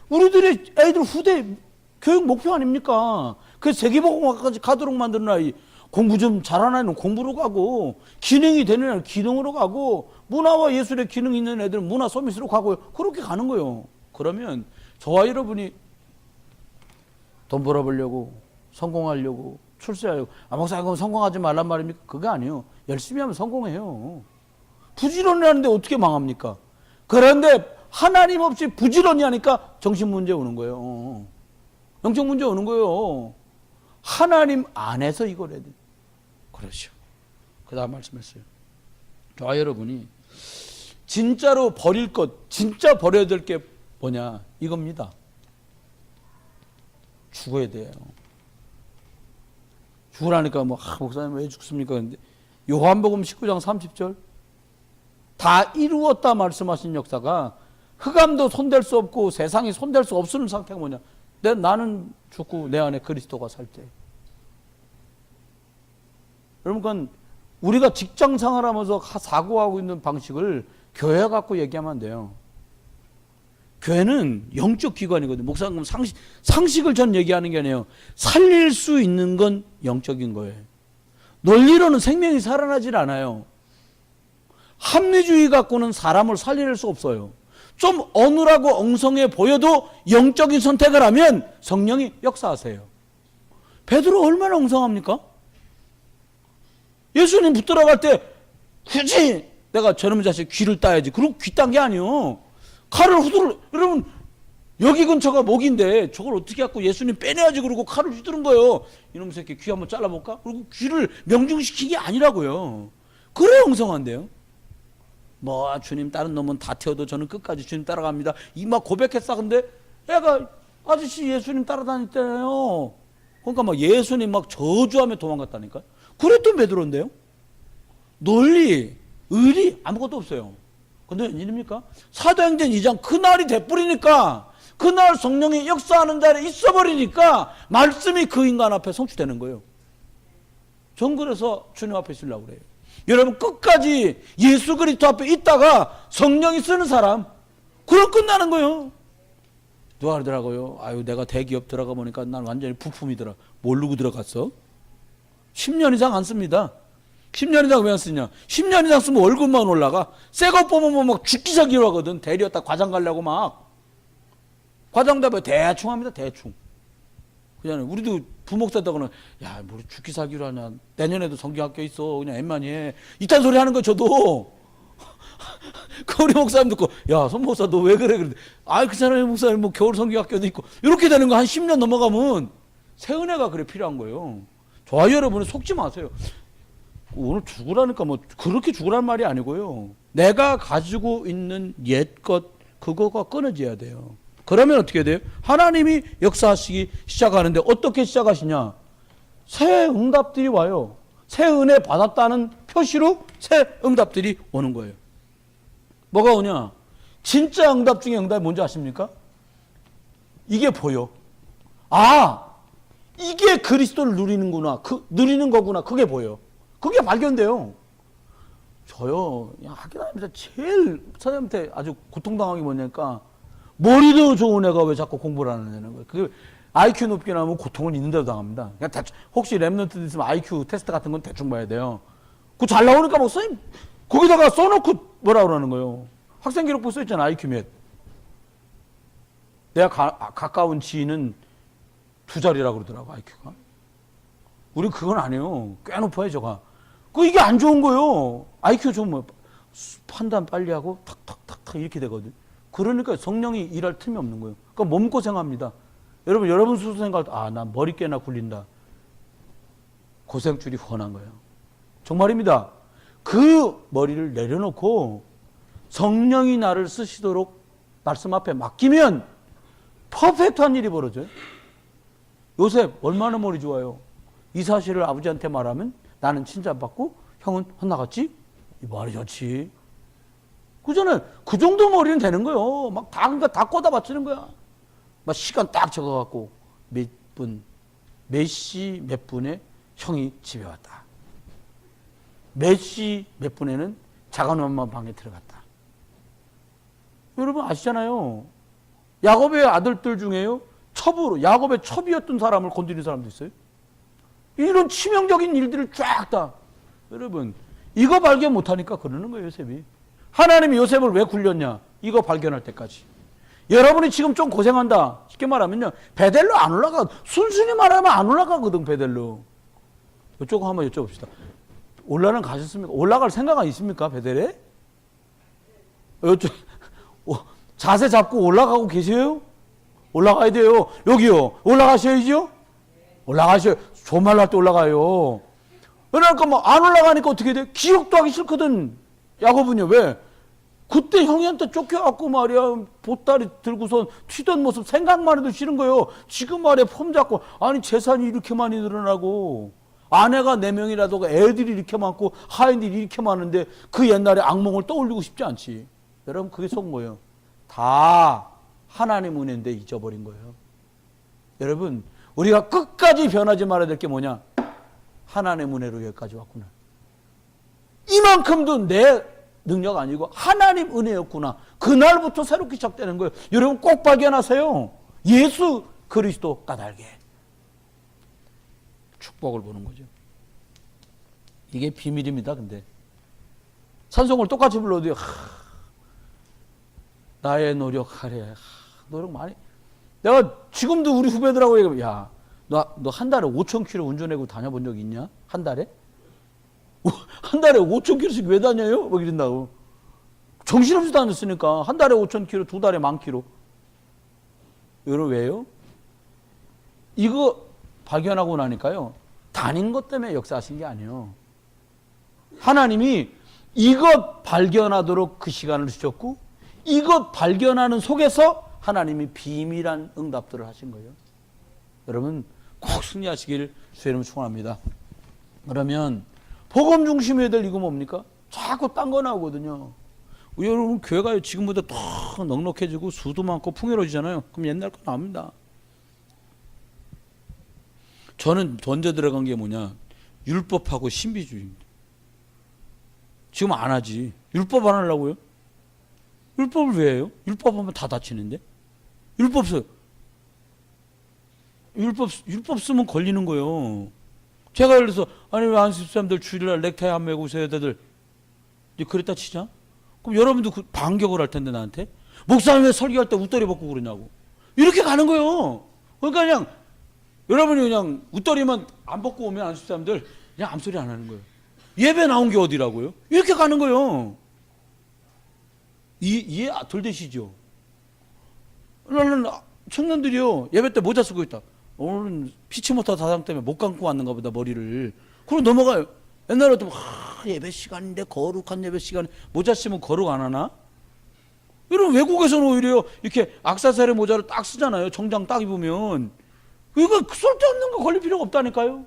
S1: 우리들의 애들 후대 교육 목표 아닙니까? 그 세계복음학까지 가도록 만드는 아이. 공부 좀 잘하는 아이는 공부로 가고 기능이 되는 아이는 기능으로 가고 문화와 예술에 기능 있는 애들은 문화 서비스로 가고요. 그렇게 가는 거예요. 그러면 저와 여러분이 돈 벌어보려고 성공하려고 출세하려고 목사님 그럼 성공하지 말란 말입니까? 그거 아니에요. 열심히 하면 성공해요. 부지런히 하는데 어떻게 망합니까? 그런데 하나님 없이 부지런히 하니까 정신 문제 오는 거예요. 영적 문제 오는 거예요. 하나님 안에서 이걸 해야 돼요. 그렇죠. 그 다음 말씀했어요. 저와 여러분이 진짜로 버릴 것, 진짜 버려야 될 게 뭐냐? 이겁니다. 죽어야 돼요. 죽으라니까 목사님 왜 죽습니까? 근데 요한복음 19장 30절 다 이루었다 말씀하신 역사가 흑암도 손댈 수 없고 세상이 손댈 수 없는 상태가 뭐냐? 나는 죽고 내 안에 그리스도가 살 때. 여러분, 우리가 직장 생활하면서 사고하고 있는 방식을 교회 갖고 얘기하면 안 돼요. 교회는 영적 기관이거든요. 목사님 상식을 전 얘기하는 게 아니에요. 살릴 수 있는 건 영적인 거예요. 논리로는 생명이 살아나질 않아요. 합리주의 갖고는 사람을 살릴 수 없어요. 좀 어눌하고 엉성해 보여도 영적인 선택을 하면 성령이 역사하세요. 베드로 얼마나 엉성합니까? 예수님 붙들어 갈 때 굳이 내가 저놈의 자식 귀를 따야지. 그리고 귀 딴 게 아니요. 칼을 후들, 여러분, 여기 근처가 목인데 저걸 어떻게 갖고 예수님 빼내야지 그러고 칼을 휘두른 거예요. 이놈 새끼 귀 한번 잘라볼까? 그리고 귀를 명중시킨 게 아니라고요. 그래 엉성한데요. 주님 다른 놈은 다 태워도 저는 끝까지 주님 따라갑니다. 이 막 고백했어. 근데 애가 아저씨 예수님 따라다녔잖아요. 그러니까 예수님 저주하며 도망갔다니까. 그랬던 베드로인데요. 논리, 의리 아무것도 없어요. 근데 웬일입니까? 사도행전 2장 그날이 돼버리니까 그날 성령이 역사하는 자리에 있어버리니까 말씀이 그 인간 앞에 성취되는 거예요. 전 그래서 주님 앞에 있으려고 그래요. 여러분 끝까지 예수 그리스도 앞에 있다가 성령이 쓰는 사람 그럼 끝나는 거예요. 누가 그러더라고요. 아유 내가 대기업 들어가 보니까 난 완전히 부품이더라. 모르고 들어갔어? 10년 이상 안 씁니다. 10년 이상 왜 안 쓰냐? 10년 이상 쓰면 월급만 올라가. 새 거 뽑으면 죽기 사기로 하거든. 대리였다 과장 가려고 과장답에 대충 합니다. 대충. 그냥 우리도 부목사다고는 야, 뭐 죽기 사기로 하냐. 내년에도 성경학교 있어. 그냥 엠만이 해. 이딴 소리 하는 거 저도. 그 우리 목사님 듣고 야, 손 목사 너 왜 그래? 그런데 그렇잖아요. 목사님 겨울 성경학교도 있고. 이렇게 되는 거 한 10년 넘어가면 새 은혜가 그래 필요한 거예요. 좋아요, 여러분. 속지 마세요. 오늘 죽으라니까 그렇게 죽으란 말이 아니고요. 내가 가지고 있는 옛것 그거가 끊어져야 돼요. 그러면 어떻게 돼요? 하나님이 역사하시기 시작하는데 어떻게 시작하시냐? 새 응답들이 와요. 새 은혜 받았다는 표시로 새 응답들이 오는 거예요. 뭐가 오냐? 진짜 응답 중에 응답이 뭔지 아십니까? 이게 보여. 이게 그리스도를 누리는구나. 누리는 거구나. 그게 보여. 그게 발견돼요. 저요, 학교 다니면서 제일 선생님한테 아주 고통당한 게 뭐냐니까, 머리도 좋은 애가 왜 자꾸 공부를 안 하냐는 거예요. 그게 IQ 높게 나오면 고통을 있는 대로 당합니다. 그냥 대충, 혹시 랩런트 있으면 IQ 테스트 같은 건 대충 봐야 돼요. 그거 잘 나오니까 선생님, 거기다가 써놓고 뭐라 그러는 거예요. 학생 기록부 써있잖아, IQ 몇. 내가 가까운 지인은 2자리라고 그러더라고, IQ가. 우리 그건 아니에요. 꽤 높아요, 저가. 이게 안 좋은 거예요. IQ 좋으면 판단 빨리 하고 탁탁탁탁 이렇게 되거든. 그러니까 성령이 일할 틈이 없는 거예요. 그러니까 몸고생합니다. 여러분 스스로 생각할 때, 난 머리 꽤나 굴린다. 고생줄이 훤한 거예요. 정말입니다. 그 머리를 내려놓고 성령이 나를 쓰시도록 말씀 앞에 맡기면 퍼펙트한 일이 벌어져요. 요셉 얼마나 머리 좋아요. 이 사실을 아버지한테 말하면 나는 칭찬받고 형은 혼나갔지? 이 말이 좋지. 그전에 그 정도 머리는 되는 거예요. 그러니까 다 꽂아 바치는 거야. 시간 딱 적어갖고 몇 시 몇 분에 형이 집에 왔다. 몇 시 몇 분에는 작은 엄마 방에 들어갔다. 여러분 아시잖아요. 야곱의 아들들 중에요. 야곱의 첩이었던 사람을 건드린 사람도 있어요. 이런 치명적인 일들을 쫙 다. 여러분, 이거 발견 못하니까 그러는 거예요, 요셉이. 하나님이 요셉을 왜 굴렸냐? 이거 발견할 때까지. 여러분이 지금 좀 고생한다. 쉽게 말하면요. 베델로 안 올라가. 순순히 말하면 안 올라가거든, 베델로. 이쪽 한번 여쭤봅시다. 올라는 가셨습니까? 올라갈 생각은 있습니까, 베델에? 자세 잡고 올라가고 계세요? 올라가야 돼요. 여기요. 올라가셔야죠? 올라가셔요. 좋은 말로 할 때 올라가요. 그러니까 안 올라가니까 어떻게 돼? 기억도 하기 싫거든. 야곱은요. 왜? 그때 형이한테 쫓겨갖고 말이야 보따리 들고선 튀던 모습 생각만 해도 싫은 거예요. 지금 말이야 폼 잡고 아니 재산이 이렇게 많이 늘어나고 아내가 4명이라도 애들이 이렇게 많고 하인들이 이렇게 많은데 그 옛날에 악몽을 떠올리고 싶지 않지. 여러분 그게 속은 거예요. 다 하나님 은혜인데 잊어버린 거예요. 여러분 우리가 끝까지 변하지 말아야 될 게 뭐냐? 하나님 은혜로 여기까지 왔구나. 이만큼도 내 능력 아니고 하나님 은혜였구나. 그날부터 새롭게 시작되는 거예요. 여러분 꼭 발견하세요. 예수 그리스도 까닭에 축복을 보는 거죠. 이게 비밀입니다. 근데 찬송을 똑같이 불러도 나의 노력하래. 노력 많이. 내가 지금도 우리 후배들하고 얘기하면 야, 너 한 달에 5,000km 운전하고 다녀본 적 있냐? 한 달에? 한 달에 5,000km씩 왜 다녀요? 뭐 이런다고. 정신없이 다녔으니까 한 달에 5,000km, 2달에 10,000km. 여러분 왜요? 이거 발견하고 나니까요. 다닌 것 때문에 역사하신 게 아니에요. 하나님이 이것 발견하도록 그 시간을 주셨고 이것 발견하는 속에서 하나님이 비밀한 응답들을 하신 거예요. 여러분 꼭 승리하시길 주의 이름으로 축원합니다. 그러면 복음 중심해야 될 이거 뭡니까? 자꾸 딴 거 나오거든요. 여러분 교회가 지금보다 더 넉넉해지고 수도 많고 풍요로워지잖아요. 그럼 옛날 거 나옵니다. 저는 던져 들어간 게 뭐냐? 율법하고 신비주의입니다. 지금 안 하지. 율법 안 하려고요? 율법을 왜 해요? 율법하면 다 다치는데? 율법 써요. 율법 쓰면 걸리는 거예요. 제가 예를 들어서 아니 왜 안수 사람들 주일날 넥타이 안 매고 있어요 애들 그랬다 치자. 그럼 여러분도 그 반격을 할 텐데 나한테 목사님 왜 설교할 때 웃더리 벗고 그러냐고 이렇게 가는 거예요. 그러니까 그냥 여러분이 그냥 웃더리만 안 벗고 오면 안수 사람들 그냥 암소리 안 하는 거예요. 예배 나온 게 어디라고요? 이렇게 가는 거예요. 이해 덜 되시죠? 나는 청년들이요 예배 때 모자 쓰고 있다. 오늘은 피치 못할 사상 때문에 못 감고 왔는가 보다 머리를. 그럼 넘어가요. 옛날에 또 예배 시간인데 거룩한 예배 시간에 모자 쓰면 거룩 안 하나? 이런 외국에서는 오히려 이렇게 악사살의 모자를 딱 쓰잖아요. 정장 딱 입으면. 이거 쓸데없는 거 걸릴 필요가 없다니까요.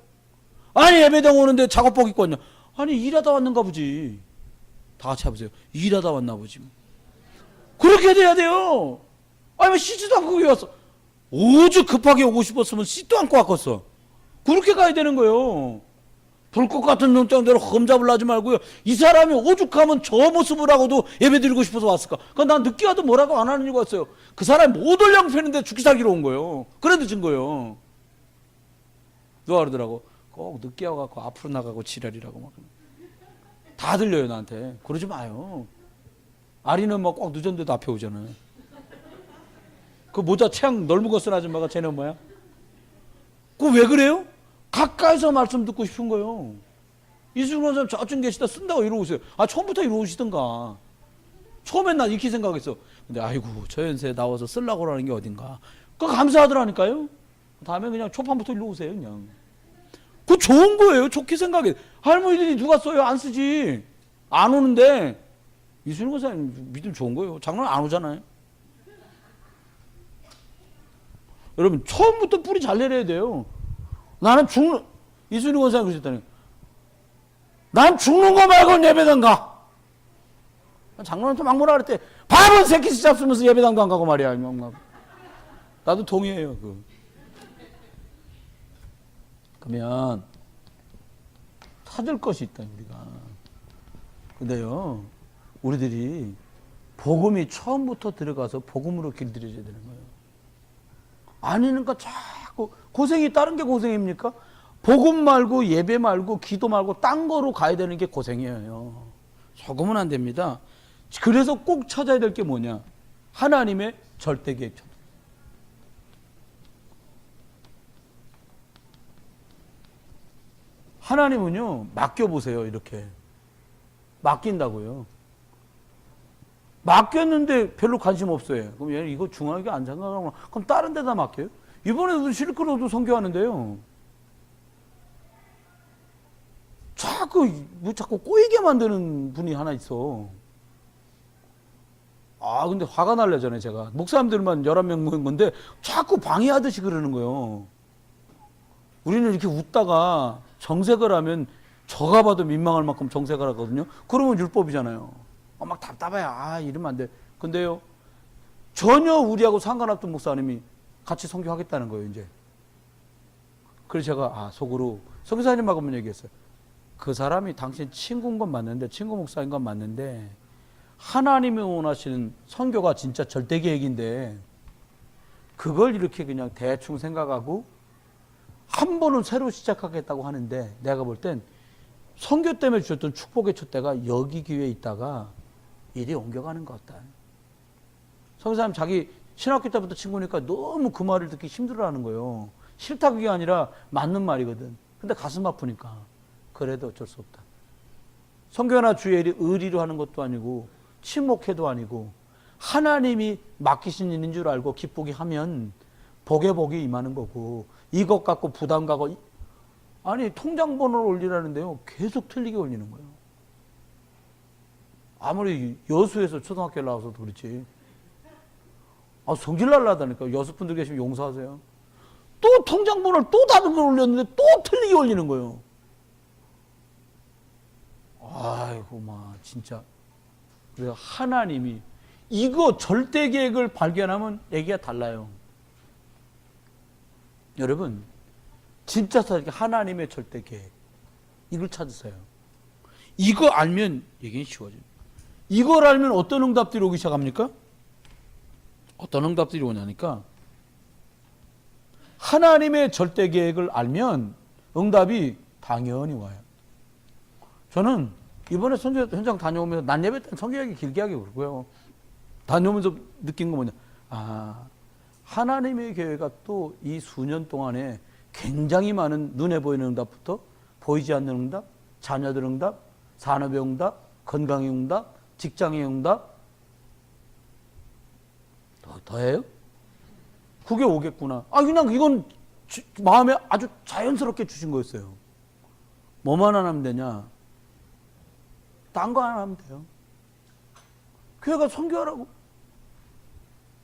S1: 아니 예배당 오는데 작업복 입고 왔냐? 아니 일하다 왔는가 보지. 다 같이 해보세요. 일하다 왔나 보지. 그렇게 돼야 돼요. 아니 왜 씻지도 않고 여기 왔어? 오죽 급하게 오고 싶었으면 씻도 않고 왔겠어. 그렇게 가야 되는 거예요. 불꽃 같은 눈장대로 험잡을 하지 말고요. 이 사람이 오죽하면 저 모습을 하고도 예배 드리고 싶어서 왔을까? 그건 난 늦게 와도 뭐라고 안 하는 이유가 있어요. 그 사람이 못 올려 패는데 죽기 살기로 온 거예요. 그래 늦은 거예요. 누가 그러더라고. 꼭 늦게 와갖고 앞으로 나가고 지랄이라고 막. 다 들려요 나한테. 그러지 마요. 아리는 막 꼭 늦었는데도 앞에 오잖아요. 그 모자 체형 넓은 거 쓴 아줌마가 쟤는 뭐야? 그거 왜 그래요? 가까이서 말씀 듣고 싶은 거예요. 이승훈 사람 저쪽 계시다 쓴다고 이러고 있어요. 아 처음부터 이러고 오시던가. 처음엔 난 이렇게 생각했어. 근데 아이고 저 연세에 나와서 쓰려고 하는 게 어딘가. 그거 감사하더라니까요. 다음에 그냥 초판부터 이러고 오세요 그냥. 그거 좋은 거예요. 좋게 생각해. 할머니들이 누가 써요? 안 쓰지. 안 오는데 이승훈 권사님 믿음 좋은 거예요. 장난 안 오잖아요. 여러분 처음부터 뿌리 잘 내려야 돼요. 나는 이순희 권사님 그러셨다니. 난 죽는 거 말고는 예배당 가. 장로한테 막 뭐라 그랬대. 바본 새끼 잡으면서 예배당도 안 가고 말이야. 나도 동의해요. 그러면 찾을 것이 있다 우리가. 근데요 우리들이 복음이 처음부터 들어가서 복음으로 길들여져야 되는 거예요. 아니니까 자꾸 고생이 다른 게 고생입니까? 복음 말고 예배 말고 기도 말고 딴 거로 가야 되는 게 고생이에요. 조금은 안 됩니다. 그래서 꼭 찾아야 될 게 뭐냐? 하나님의 절대 계획. 하나님은요 맡겨보세요. 이렇게 맡긴다고요. 맡겼는데 별로 관심 없어요. 그럼 얘는 이거 중요하게 안 생각하구나. 그럼 다른 데다 맡겨요. 이번에도 실크로도 선교하는데요. 자꾸 꼬이게 만드는 분이 하나 있어. 근데 화가 날래잖아요, 제가. 목사님들만 11명 모인 건데 자꾸 방해하듯이 그러는 거예요. 우리는 이렇게 웃다가 정색을 하면 저가 봐도 민망할 만큼 정색을 하거든요. 그러면 율법이잖아요. 막 답답해요. 이러면 안 돼. 근데요, 전혀 우리하고 상관없던 목사님이 같이 선교하겠다는 거예요, 이제. 그래서 제가 속으로 선교사님하고 한번 얘기했어요. 그 사람이 당신 친구인 건 맞는데, 친구 목사인 건 맞는데, 하나님이 원하시는 선교가 진짜 절대 계획인데, 그걸 이렇게 그냥 대충 생각하고 한 번은 새로 시작하겠다고 하는데, 내가 볼 땐 선교 때문에 주셨던 축복의 촛대가 여기 기회에 있다가 이리 옮겨가는 것 같다. 선교사님 자기 신학교 때부터 친구니까 너무 그 말을 듣기 힘들어하는 거예요. 싫다 그게 아니라 맞는 말이거든. 근데 가슴 아프니까 그래도 어쩔 수 없다. 선교나 주의 일이 의리로 하는 것도 아니고 친목회도 아니고 하나님이 맡기신 일인 줄 알고 기쁘게 하면 복에 복이 임하는 거고, 이것 갖고 부담 가고, 아니 통장 번호를 올리라는데요 계속 틀리게 올리는 거예요. 아무리 여수에서 초등학교 나와서도 그렇지. 성질 날라다니까. 여수분들 계시면 용서하세요. 또 통장 번호를 또 다른 걸 올렸는데 또 틀리게 올리는 거예요. 아이고 진짜. 그래서 하나님이 이거 절대 계획을 발견하면 얘기가 달라요. 여러분 진짜 하나님의 절대 계획 이걸 찾으세요. 이거 알면 얘기는 쉬워져요. 이걸 알면 어떤 응답들이 오기 시작합니까? 어떤 응답들이 오냐니까, 하나님의 절대 계획을 알면 응답이 당연히 와요. 저는 이번에 선교 현장 다녀오면서 난 예배 때는 성경 얘기 길게 하기 그러고요. 다녀오면서 느낀 거 뭐냐. 하나님의 계획가 또 이 수년 동안에 굉장히 많은 눈에 보이는 응답부터 보이지 않는 응답, 자녀들 응답, 산업의 응답, 건강의 응답, 직장의 응답, 더해요? 그게 오겠구나. 그냥 이건 마음에 아주 자연스럽게 주신 거였어요. 뭐만 안 하면 되냐? 딴 거 안 하면 돼요. 교회가 선교하라고.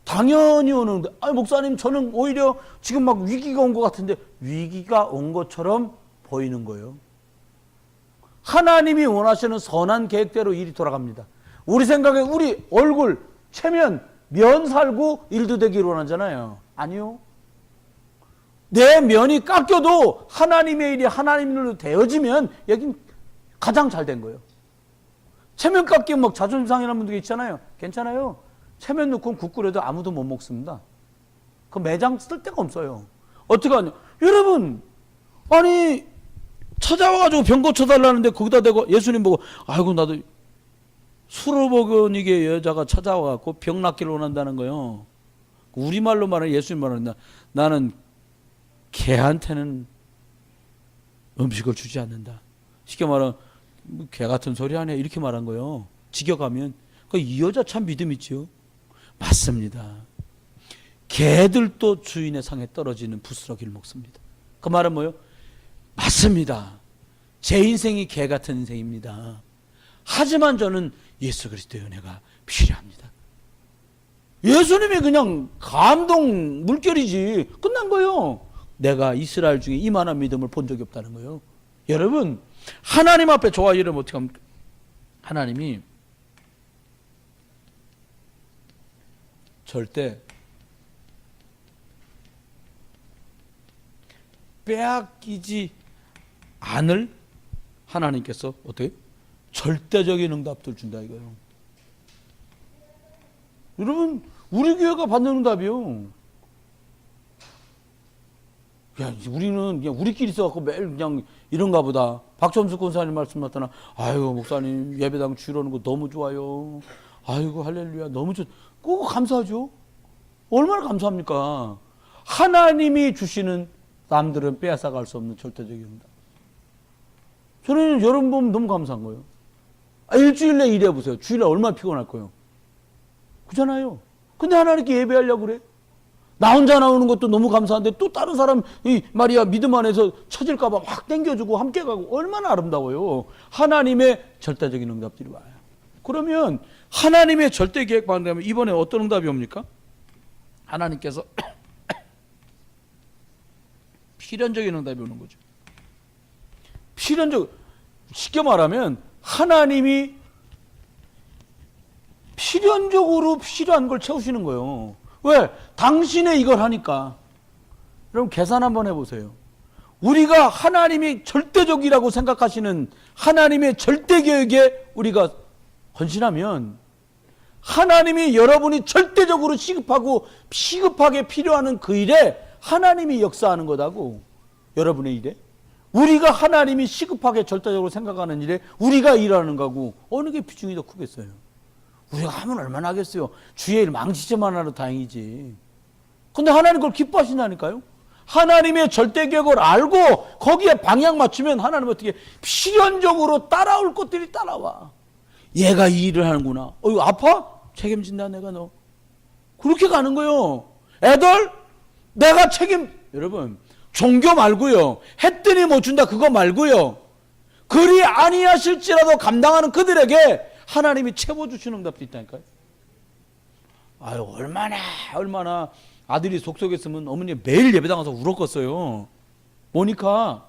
S1: 당연히 오는데, 목사님, 저는 오히려 지금 막 위기가 온 것 같은데, 위기가 온 것처럼 보이는 거예요. 하나님이 원하시는 선한 계획대로 일이 돌아갑니다. 우리 생각에 우리 얼굴, 체면, 면 살고 일도 되기를 원하잖아요. 아니요. 내 면이 깎여도 하나님의 일이 하나님으로 되어지면 여긴 가장 잘 된 거예요. 체면 깎이면 막 자존심 상해하는 분들 있잖아요. 괜찮아요. 체면 넣고 국 끓여도 아무도 못 먹습니다. 그 매장 쓸 데가 없어요. 어떻게 하냐. 여러분, 찾아와가지고 병 고쳐달라는데 거기다 대고 예수님 보고, 나도 술을 먹은 이게 여자가 찾아와갖고 병 낫기를 원한다는 거예요. 우리말로 말하는 예수님 말하는, 나는 개한테는 음식을 주지 않는다. 쉽게 말하면 개 같은 소리 하네 이렇게 말한 거예요. 직역하면. 이 여자 참 믿음 있지요. 맞습니다. 개들도 주인의 상에 떨어지는 부스러기를 먹습니다. 그 말은 뭐예요? 맞습니다. 제 인생이 개 같은 인생입니다. 하지만 저는 예수 그리스도의 은혜가 필요합니다. 예수님이 그냥 감동 물결이지 끝난 거예요. 내가 이스라엘 중에 이만한 믿음을 본 적이 없다는 거예요. 여러분, 하나님 앞에 좋아 이러면 어떻게 합니까? 하나님이 절대 빼앗기지 않을 하나님께서 어떻게? 절대적인 응답들 준다 이거예요. 여러분, 우리 교회가 받는 응답이요. 우리는 그냥 우리끼리 써갖고 매일 그냥 이런가 보다. 박점수 권사님 말씀 맞잖아. 목사님 예배당 주일오는 거 너무 좋아요. 할렐루야 너무 좋. 그거 감사하죠. 얼마나 감사합니까? 하나님이 주시는 남들은 빼앗아갈 수 없는 절대적인 응답. 저는 여러분 보면 너무 감사한 거예요. 일주일에 일해보세요. 주일에 얼마나 피곤할 거예요. 그잖아요. 근데 하나님께 예배하려고 그래. 나 혼자 나오는 것도 너무 감사한데 또 다른 사람 말이야 믿음 안에서 처질까 봐 막 땡겨주고 함께 가고 얼마나 아름다워요. 하나님의 절대적인 응답들이 와요. 그러면 하나님의 절대 계획 반대하면 이번에 어떤 응답이 옵니까? 하나님께서 필연적인 응답이 오는 거죠. 쉽게 말하면 하나님이 필연적으로 필요한 걸 채우시는 거예요. 왜? 당신의 이걸 하니까. 여러분 계산 한번 해보세요. 우리가 하나님이 절대적이라고 생각하시는 하나님의 절대 계획에 우리가 헌신하면 하나님이 여러분이 절대적으로 시급하게 필요하는 그 일에 하나님이 역사하는 거다고. 여러분의 일에 우리가 하나님이 시급하게 절대적으로 생각하는 일에 우리가 일하는 거고 어느 게 비중이 더 크겠어요? 우리가 하면 얼마나 하겠어요? 주의 일 망치지만 하러 다행이지. 근데 하나님 그걸 기뻐하신다니까요. 하나님의 절대 계획을 알고 거기에 방향 맞추면 하나님은 어떻게 필연적으로 따라올 것들이 따라와. 얘가 이 일을 하는구나. 이거 아파? 책임진다 내가 너. 그렇게 가는 거예요. 애들 내가 여러분 종교 말고요. 했더니 못 준다 그거 말고요. 그리 아니하실지라도 감당하는 그들에게 하나님이 채워주시는 응답도 있다니까요. 아유 얼마나 아들이 속속했으면 어머니 매일 예배당 가서 울었겠어요. 모니카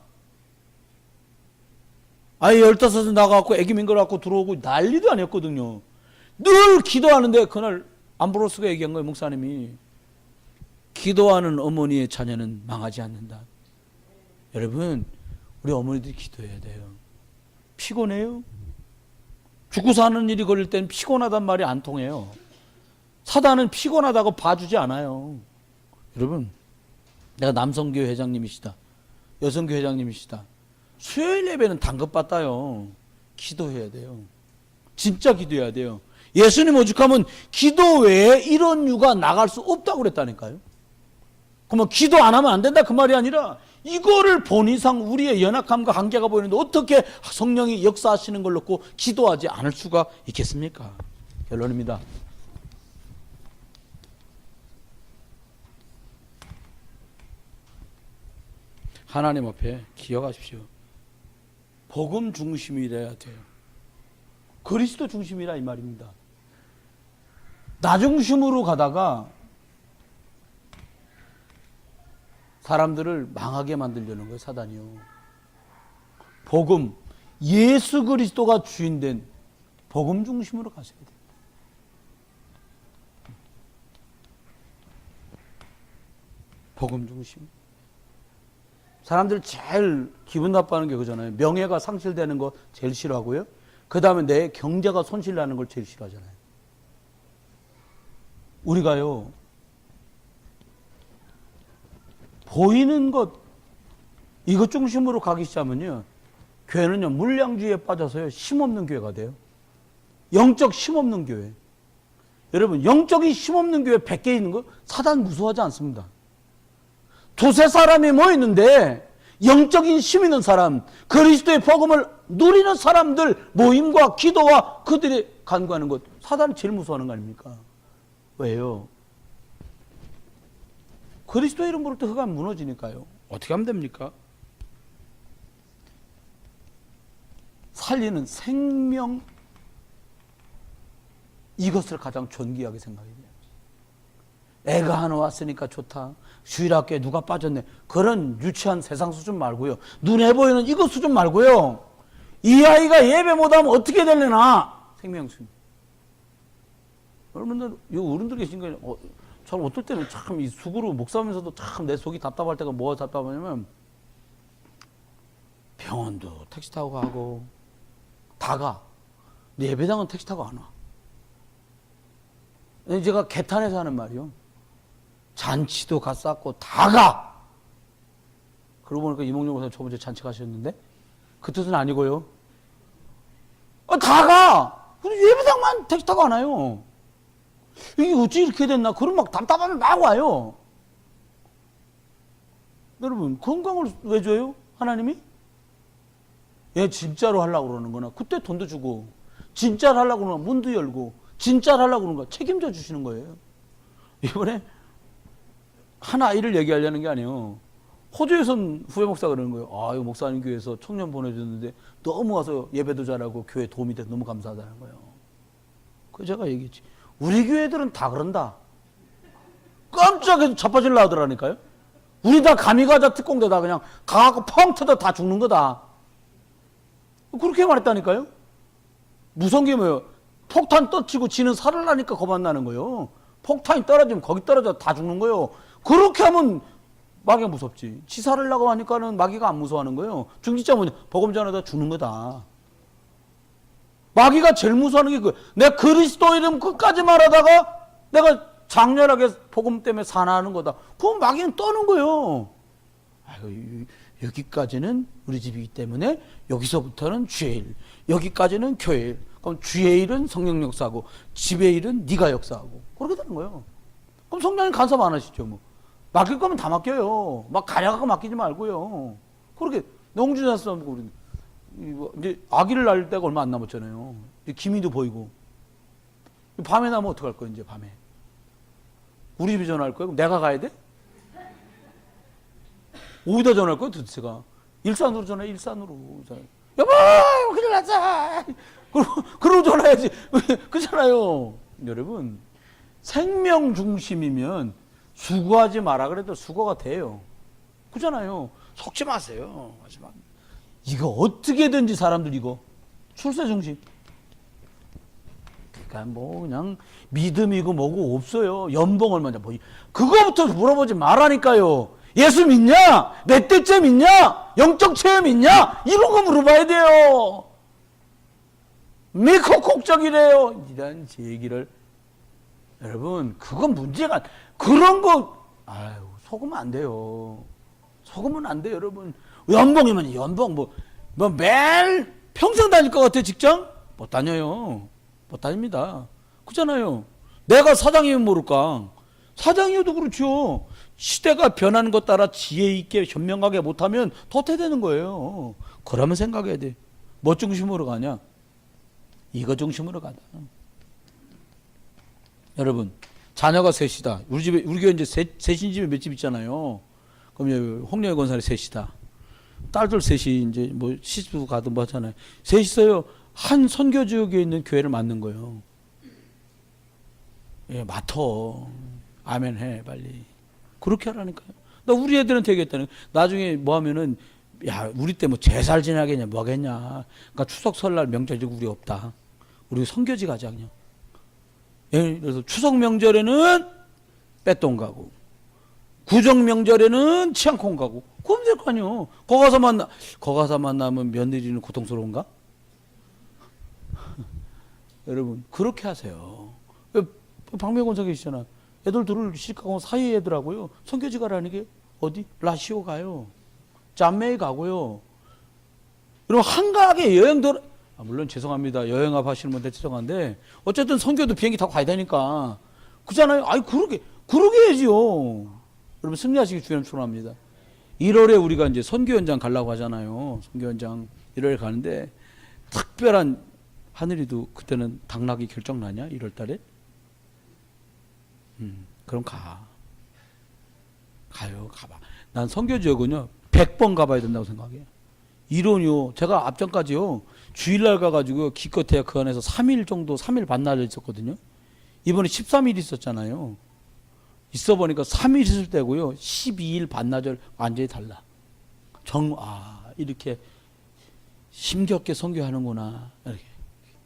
S1: 아예 15에 나가갖고 애기 민거갖고 들어오고 난리도 아니었거든요. 늘 기도하는데 그날 암브로스가 얘기한 거예요. 목사님이 기도하는 어머니의 자녀는 망하지 않는다. 여러분 우리 어머니들이 기도해야 돼요. 피곤해요? 죽고 사는 일이 걸릴 땐 피곤하단 말이 안 통해요. 사단은 피곤하다고 봐주지 않아요. 여러분 내가 남성교회 회장님이시다 여성교회 회장님이시다 수요일 예배는 단급받아요. 기도해야 돼요. 진짜 기도해야 돼요. 예수님 오죽하면 기도 외에 이런 유가 나갈 수 없다고 그랬다니까요. 그러면 기도 안 하면 안 된다 그 말이 아니라 이거를 본 이상 우리의 연약함과 한계가 보이는데 어떻게 성령이 역사하시는 걸 놓고 기도하지 않을 수가 있겠습니까? 결론입니다. 하나님 앞에 기억하십시오. 복음 중심이라야 돼요. 그리스도 중심이라 이 말입니다. 나 중심으로 가다가 사람들을 망하게 만들려는 거예요, 사단이요. 복음, 예수 그리스도가 주인된 복음 중심으로 가셔야 돼요. 복음 중심. 사람들 제일 기분 나빠하는 게 그거잖아요. 명예가 상실되는 거 제일 싫어하고요. 그 다음에 내 경제가 손실나는 걸 제일 싫어하잖아요. 우리가요, 보이는 것, 이것 중심으로 가기 시작하면요, 교회는요, 물량주의에 빠져서요, 힘없는 교회가 돼요. 영적 힘없는 교회. 여러분, 영적인 힘없는 교회 100개 있는 거 사단 무서워하지 않습니다. 두세 사람이 모였는데 영적인 힘 있는 사람, 그리스도의 복음을 누리는 사람들 모임과 기도와 그들이 간구하는 것, 사단이 제일 무서워하는 거 아닙니까? 왜요? 그리스도의 이름으로부터 흑암 무너지니까요. 어떻게 하면 됩니까? 살리는 생명, 이것을 가장 존귀하게 생각해야 돼요. 애가 하나 왔으니까 좋다. 주일학교에 누가 빠졌네. 그런 유치한 세상 수준 말고요. 눈에 보이는 이것 수준 말고요. 이 아이가 예배 못하면 어떻게 되려나. 생명수. 여러분들, 이 어른들 계신 거예요. 저는 어떨 때는 참 이 수구로 목사하면서도 참 내 속이 답답할 때가 뭐가 답답하냐면 병원도 택시 타고 가고 다 가. 근데 예배당은 택시 타고 안 와. 제가 개탄에서 하는 말이요. 잔치도 갔었고 다 가. 그러고 보니까 이몽룡 목사님 저번주에 잔치 가셨는데 그 뜻은 아니고요. 다 가. 근데 예배당만 택시 타고 안 와요. 이게 어찌 이렇게 됐나? 그럼 막 답답하면 막 와요. 여러분, 건강을 왜 줘요? 하나님이? 얘 진짜로 하려고 그러는구나. 그때 돈도 주고, 진짜로 하려고 그러는 거 문도 열고, 진짜로 하려고 그러는 거 책임져 주시는 거예요. 이번에 한 아이를 얘기하려는 게 아니에요. 호주에선 후배 목사가 그러는 거예요. 아, 이거 목사님 교회에서 청년 보내줬는데 너무 와서 예배도 잘하고 교회 도움이 돼서 너무 감사하다는 거예요. 그 제가 얘기했지. 우리 교회들은 다 그런다. 깜짝이야 자빠질라 하더라니까요. 우리 다 감히가자 특공대다. 그냥 가갖고 펑 터져 다 죽는 거다. 그렇게 말했다니까요. 무서운 게 뭐예요? 폭탄 떠치고 지는 살을 나니까 겁안 나는 거예요. 폭탄이 떨어지면 거기 떨어져 다 죽는 거예요. 그렇게 하면 마귀가 무섭지. 지살을 나고 하니까는 마귀가 안 무서워하는 거예요. 중지자 뭐냐? 복음 전하다 죽는 거다. 마귀가 제일 무서워하는 게 그, 내 그리스도 이름 끝까지 말하다가 내가 장렬하게 복음 때문에 산화하는 거다. 그건 마귀는 떠는 거예요. 아유, 여기까지는 우리 집이기 때문에 여기서부터는 주의 일, 여기까지는 교회 일. 그럼 주의 일은 성령 역사하고 집의 일은 네가 역사하고 그렇게 되는 거예요. 그럼 성령님 간섭 안 하시죠. 뭐 맡길 거면 다 맡겨요. 막 가려갖고 맡기지 말고요. 그렇게 농주자서 우리 이제 아기를 낳을 때가 얼마 안 남았잖아요. 이제 기미도 보이고 밤에 나면 어떡할 거예요? 이제 밤에 우리 집에 전화할 거예요? 그럼 내가 가야 돼? 어디다 전화할 거예요? 도대체가 일산으로 전화해. 일산으로. 여보 큰일 났어. 그러고 전화해야지. 그렇잖아요. 여러분 생명 중심이면 수고하지 마라 그래도 수고가 돼요. 그렇잖아요. 속지 마세요. 하지만 이거 어떻게든지 사람들 이거 출세 중심. 그러니까 뭐 그냥 믿음이고 뭐고 없어요. 연봉 얼마냐 뭐 그거부터 물어보지 말라니까요. 예수 믿냐? 몇 대째 믿냐? 영적 체험 있냐? 이런 거 물어봐야 돼요. 믿고 국적이래요. 이런 제 얘기를 여러분 그건 문제가 그런 거 아유 속으면 안 돼요. 속으면 안 돼요. 여러분 연봉이면 연봉 뭐 매일 평생 다닐 것 같아 직장? 못 다녀요. 못 다닙니다. 그렇잖아요. 내가 사장이면 모를까. 사장이어도 그렇죠. 시대가 변하는 것 따라 지혜 있게 현명하게 못하면 도태되는 거예요. 그러면 생각해야 돼. 뭐 중심으로 가냐? 이거 중심으로 가다. 여러분 자녀가 셋이다. 우리 집에 우리 교회 이제 셋인 집에 몇 집 있잖아요. 그럼 홍련의 권사에 셋이다. 딸들 셋이 이제 뭐 시집도 가든 뭐 하잖아요. 셋이 있어요. 한 선교 지역에 있는 교회를 맡는 거예요. 예, 맡어. 아멘 해 빨리. 그렇게 하라니까요. 나 우리 애들한테 얘기했다는 나중에 뭐 하면은 야 우리 때 뭐 제살 지나겠냐 뭐 하겠냐. 그러니까 추석 설날 명절 우리 없다. 우리 선교지 가자 그냥. 예, 그래서 추석 명절에는 빼똥 가고 구정 명절에는 치앙콩 가고 그러면 될 거 아니에요. 거 가서 만나면 며느리는 고통스러운가? 여러분 그렇게 하세요. 박명곤 사 계시잖아. 애들 둘을 시집가고 사이 애들하고요. 선교지 가라는 게 어디? 라시오 가요. 짬메이 가고요. 그럼 한가하게 여행도 물론 죄송합니다. 여행업 하시는 분들 죄송한데 어쨌든 선교도 비행기 타고 가야 되니까 그잖아요. 아이 그러게 해야지요. 여러분 승리하시기 주님 축원합니다. 1월에 우리가 이제 선교 현장 가려고 하잖아요. 선교 현장 1월에 가는데 특별한 하늘이도 그때는 당락이 결정나냐? 1월 달에? 그럼 가요. 가봐. 난 선교 지역은요 100번 가봐야 된다고 생각해요. 이론이요. 제가 앞전까지요 주일날 가가지고 기껏해야 그 안에서 3일 정도 3일 반나절 있었거든요. 이번에 13일 있었잖아요. 있어 보니까 3일 있을 때고요 12일 반나절 완전히 달라. 이렇게 힘겹게 선교하는구나 이렇게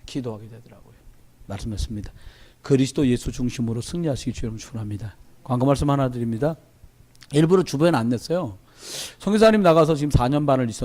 S1: 기도하게 되더라고요. 말씀했습니다. 그리스도 예수 중심으로 승리하시기 주님 축원합니다. 광고 말씀 하나 드립니다. 일부러 주변에 안 냈어요. 선교사님 나가서 지금 4년 반을 있었는데